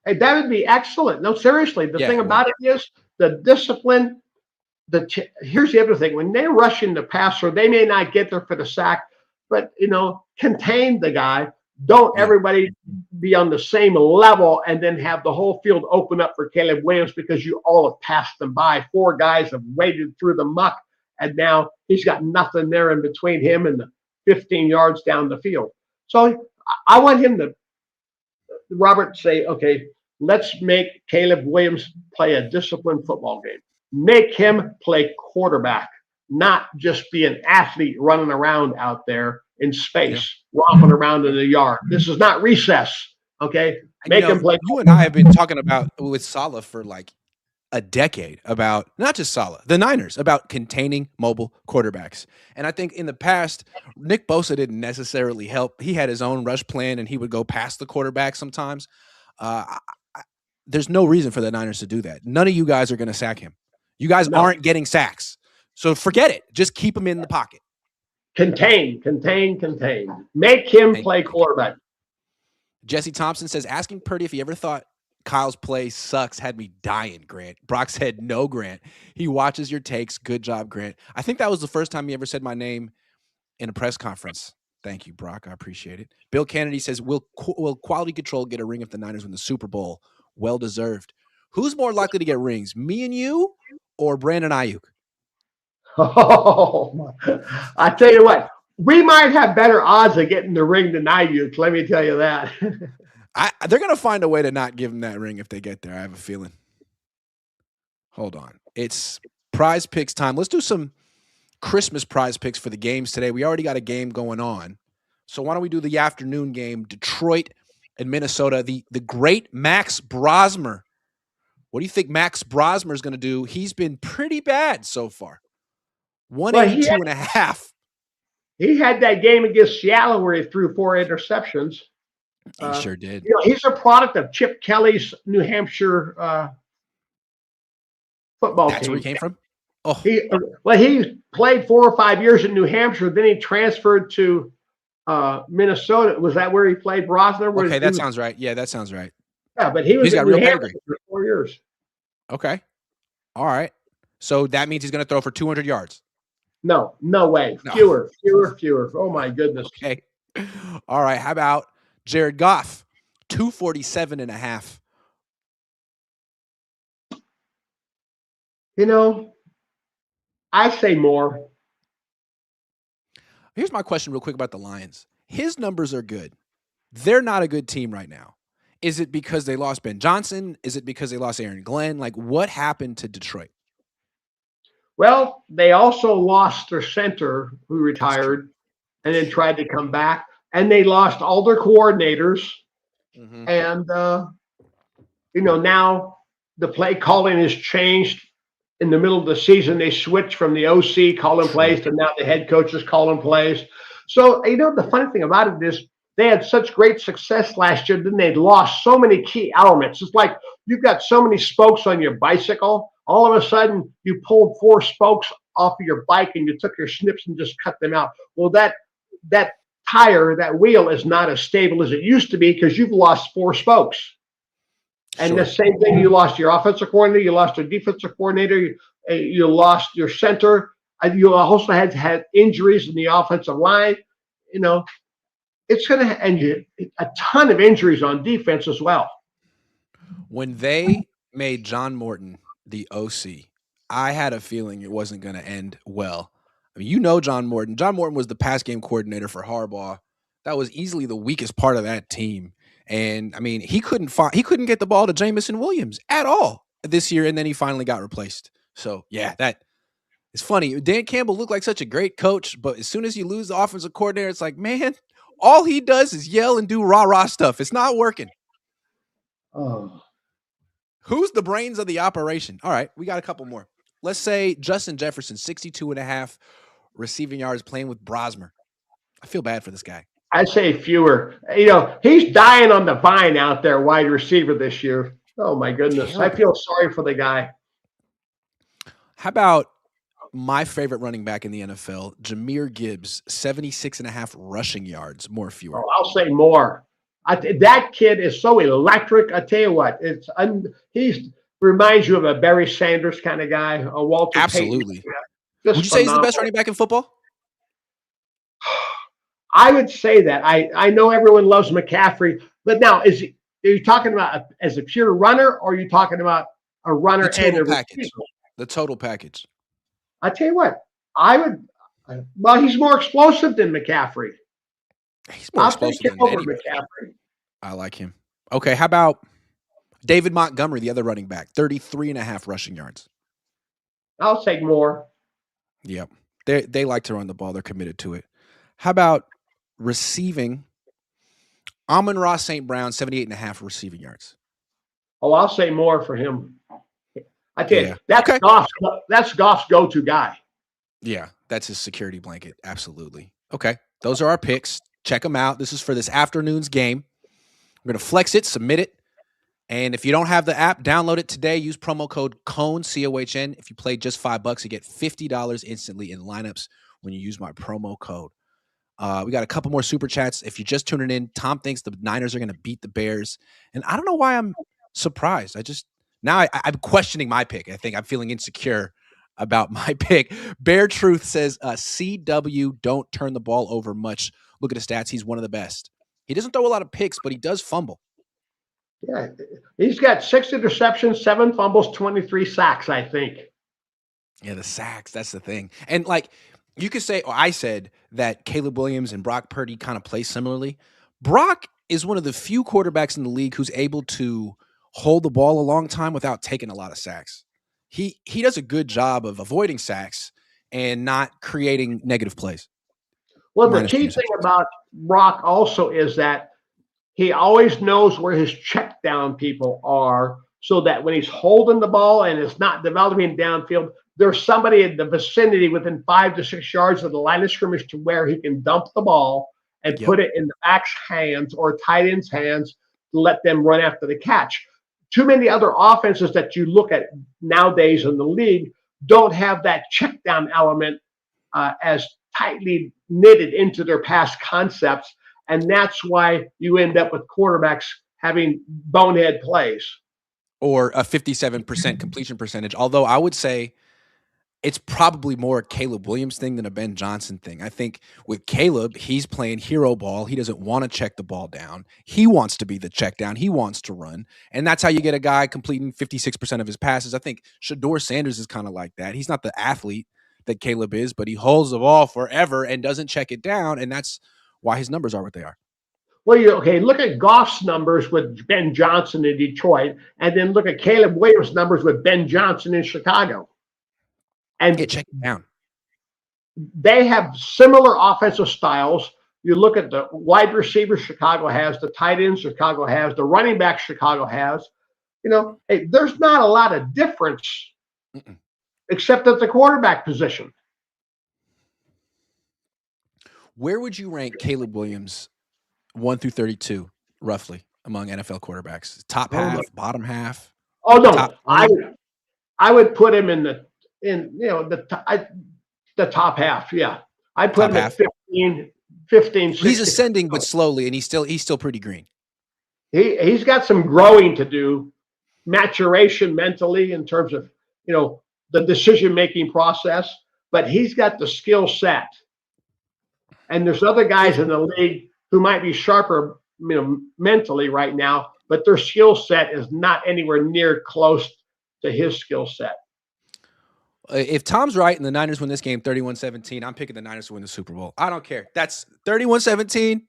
Hey, that would be excellent. No, seriously, the Yeah, thing it would. about it is the discipline. Here's the other thing: when they're rushing the passer, they may not get there for the sack, but contain the guy. Don't Yeah. everybody be on the same level and then have the whole field open up for Caleb Williams because you all have passed them by. Four guys have waded through the muck, and now he's got nothing there in between him and the 15 yards down the field. So I want him to, Robert, say, okay, let's make Caleb Williams play a disciplined football game. Make him play quarterback, not just be an athlete running around out there in space, romping around in the yard. This is not recess. Okay, And make him play. you and I have been talking about with Saleh for like a decade about not just Saleh, the Niners, about containing mobile quarterbacks. And I think in the past, Nick Bosa didn't necessarily help. He had his own rush plan and he would go past the quarterback sometimes. There's no reason for the Niners to do that. None of you guys are going to sack him. You guys aren't getting sacks. So forget it. Just keep him in the pocket. Contain. Make him play quarterback. Jesse Thompson says, asking Purdy if he ever thought Kyle's play sucks had me dying, Grant. Brock said, no, Grant. He watches your takes. Good job, Grant. I think that was the first time he ever said my name in a press conference. Thank you, Brock. I appreciate it. Bill Kennedy says, will quality control get a ring if the Niners win the Super Bowl? Well deserved. Who's more likely to get rings, me and you or Brandon Ayuk? Oh, I tell you what, we might have better odds of getting the ring than Ayuk. Let me tell you that. They're going to find a way to not give him that ring if they get there. I have a feeling. Hold on. It's PrizePicks time. Let's do some Christmas PrizePicks for the games today. We already got a game going on. So why don't we do the afternoon game, Detroit and Minnesota, the great Max Brosmer. What do you think Max Brosmer is going to do? He's been pretty bad so far. 182 and a half. He had that game against Seattle where he threw 4 interceptions. He sure did. He's a product of Chip Kelly's New Hampshire football team. That's where he came from? Oh. He played 4 or 5 years in New Hampshire. Then he transferred to Minnesota. Was that where he played, Brosner? Okay, that sounds right. Yeah, that sounds right. Yeah, but he's got real pedigree for 4 years. Okay. All right. So that means he's going to throw for 200 yards. No way. No. Fewer. Oh, my goodness. Okay. All right. How about Jared Goff? 247 and a half. I say more. Here's my question real quick about the Lions. His numbers are good. They're not a good team right now. Is it because they lost Ben Johnson? Is it because they lost Aaron Glenn? Like, what happened to Detroit? Well, they also lost their center who retired and then tried to come back. And they lost all their coordinators. Mm-hmm. And, now the play calling has changed. In the middle of the season, they switched from the OC calling plays to now the head coach is calling plays. So, the funny thing about it is they had such great success last year, then they'd lost so many key elements. It's like you've got so many spokes on your bicycle. All of a sudden, you pulled 4 spokes off of your bike and you took your snips and just cut them out. Well, that tire, that wheel is not as stable as it used to be because you've lost 4 spokes. And the same thing, you lost your offensive coordinator, you lost your defensive coordinator, you lost your center. You also had injuries in the offensive line. It's going to end you a ton of injuries on defense as well. When they made John Morton the OC, I had a feeling it wasn't going to end well. I mean, John Morton. John Morton was the pass game coordinator for Harbaugh. That was easily the weakest part of that team. And I mean, he couldn't get the ball to Jamison Williams at all this year, and then he finally got replaced. So yeah, that is funny. Dan Campbell looked like such a great coach, but as soon as you lose the offensive coordinator, it's like, man, all he does is yell and do rah-rah stuff. It's not working. Oh. Who's the brains of the operation? All right, we got a couple more. Let's say Justin Jefferson, 62 and a half receiving yards playing with Brosmer. I feel bad for this guy. I say fewer. He's dying on the vine out there, wide receiver this year. Oh, my goodness. Terrible. I feel sorry for the guy. How about my favorite running back in the NFL, Jahmyr Gibbs, 76 and a half rushing yards, more fewer? Oh, I'll say more. That kid is so electric. I tell you what, he's reminds you of a Barry Sanders kind of guy, a Walter Payton. Absolutely. Would Just you say he's the best phenomenal. running back in football? I would say that. I know everyone loves McCaffrey, but now are you talking about as a pure runner, or are you talking about a runner The and total a receiver? package. The total package. I tell you what, I would. Well, he's more explosive than McCaffrey. He's more I'll take explosive him than over anybody. McCaffrey. I like him. Okay, how about David Montgomery, the other running back, 33 and a half rushing yards. I'll take more. Yep. They like to run the ball. They're committed to it. How about receiving? Amon-Ra St. Brown, 78 and a half receiving yards. Oh, I'll say more for him. I tell Yeah. you, that's Okay. Goff's go-to guy. Yeah, that's his security blanket. Absolutely. Okay. Those are our picks. Check them out. This is for this afternoon's game. We're going to flex it, submit it. And if you don't have the app, download it today. Use promo code COHN, COHN. If you play just $5, you get $50 instantly in lineups when you use my promo code. We got a couple more super chats. If you're just tuning in, Tom thinks the Niners are going to beat the Bears. And I don't know why I'm surprised. I'm questioning my pick. I think I'm feeling insecure about my pick. Bear Truth says, CW don't turn the ball over much. Look at the stats. He's one of the best. He doesn't throw a lot of picks, but he does fumble. Yeah, he's got 6 interceptions, 7 fumbles, 23 sacks, I think. Yeah, the sacks, that's the thing. And like you could say, or I said that Caleb Williams and Brock Purdy kind of play similarly. Brock is one of the few quarterbacks in the league who's able to hold the ball a long time without taking a lot of sacks. He does a good job of avoiding sacks and not creating negative plays. Well, the Minus key thing about Brock also is that he always knows where his check down people are, so that when he's holding the ball and it's not developing downfield, there's somebody in the vicinity within 5 to 6 yards of the line of scrimmage to where he can dump the ball and Yep. put it in the back's hands or tight end's hands to let them run after the catch. Too many other offenses that you look at nowadays in the league don't have that check down element as tightly knitted into their past concepts. And that's why you end up with quarterbacks having bonehead plays. Or a 57% completion percentage. Although I would say it's probably more a Caleb Williams thing than a Ben Johnson thing. I think with Caleb, he's playing hero ball. He doesn't want to check the ball down. He wants to be the check down. He wants to run. And that's how you get a guy completing 56% of his passes. I think Shador Sanders is kind of like that. He's not the athlete that Caleb is, but he holds the ball forever and doesn't check it down. And that's why his numbers are what they are. Well, look at Goff's numbers with Ben Johnson in Detroit, and then look at Caleb Williams' numbers with Ben Johnson in Chicago. And check it down. They have similar offensive styles. You look at the wide receivers Chicago has, the tight ends Chicago has, the running back Chicago has. Hey, there's not a lot of difference except at the quarterback position. Where would you rank Caleb Williams 1 through 32, roughly, among NFL quarterbacks? Top half, bottom half? Oh no, I would put him in the top half. Yeah, I put him at 15, 16. He's ascending, but slowly, and he's still pretty green. He's got some growing to do, maturation mentally in terms of the decision making process, but he's got the skill set. And there's other guys in the league who might be sharper, mentally right now, but their skill set is not anywhere near close to his skill set. If Tom's right and the Niners win this game 31-17, I'm picking the Niners to win the Super Bowl. I don't care. That's 31-17.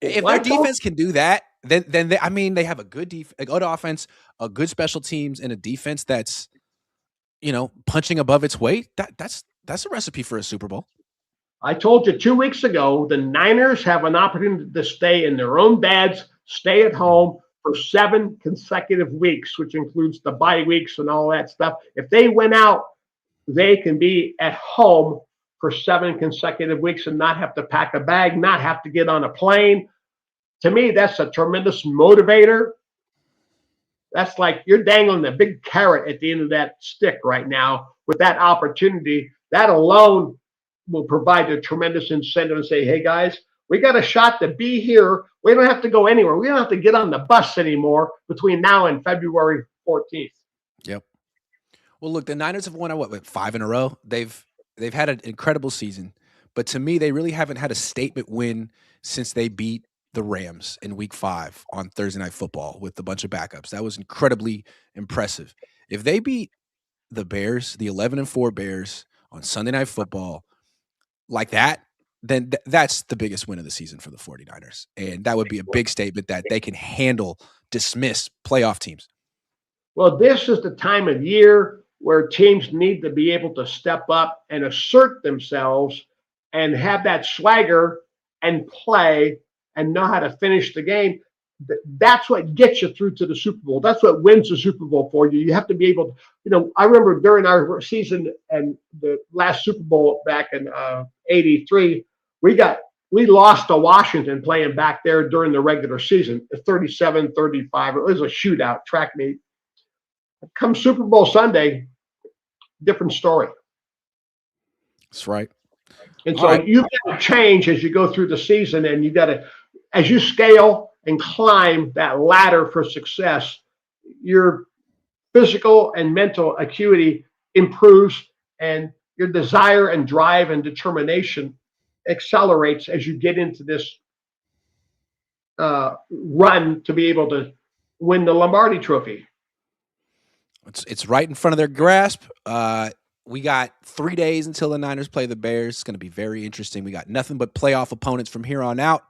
If their defense can do that, then they have a good offense, a good special teams, and a defense that's punching above its weight. That's a recipe for a Super Bowl. I told you 2 weeks ago, the Niners have an opportunity to stay in their own beds, stay at home for 7 consecutive weeks, which includes the bye weeks and all that stuff. If they win out, they can be at home for 7 consecutive weeks and not have to pack a bag, not have to get on a plane. To me, that's a tremendous motivator. That's like you're dangling a big carrot at the end of that stick right now with that opportunity. That alone will provide a tremendous incentive and say, hey, guys, We got a shot to be here. We don't have to go anywhere. We don't have to get on the bus anymore between now and February 14th. Yep. Well, look, the Niners have won what 5 in a row. They've had an incredible season, but to me, they really haven't had a statement win since they beat the Rams in Week 5 on Thursday Night Football with a bunch of backups. That was incredibly impressive. If they beat the Bears, the 11-4 Bears on Sunday Night Football like that, then that's the biggest win of the season for the 49ers. And that would be a big statement that they can dismiss playoff teams. Well, this is the time of year where teams need to be able to step up and assert themselves and have that swagger and play and know how to finish the game. That's what gets you through to the Super Bowl. That's what wins the Super Bowl for you. You have to be able to, I remember during our season and the last Super Bowl back in '83, we lost to Washington playing back there during the regular season, 37-35. It was a shootout, track meet. Come Super Bowl Sunday, different story. That's right. And so you got to change as you go through the season, and you got to, as you scale and climb that ladder for success, your physical and mental acuity improves, and your desire and drive and determination accelerates as you get into this run to be able to win the Lombardi Trophy. It's right in front of their grasp. We got 3 days until the Niners play the Bears. It's going to be very interesting. We got nothing but playoff opponents from here on out.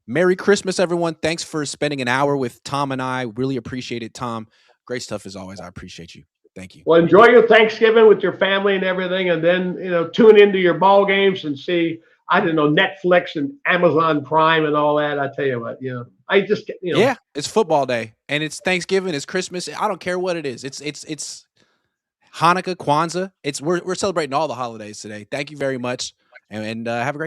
Merry Christmas, everyone. Thanks for spending an hour with Tom and I. Really appreciate it, Tom. Great stuff as always. I appreciate you. Thank you. Well, enjoy your Thanksgiving with your family and everything, and then tune into your ball games and see, I don't know, Netflix and Amazon Prime and all that. I tell you what, I just yeah, it's football day and it's Thanksgiving, it's Christmas. I don't care what it is. It's Hanukkah, Kwanzaa. We're celebrating all the holidays today. Thank you very much, and have a great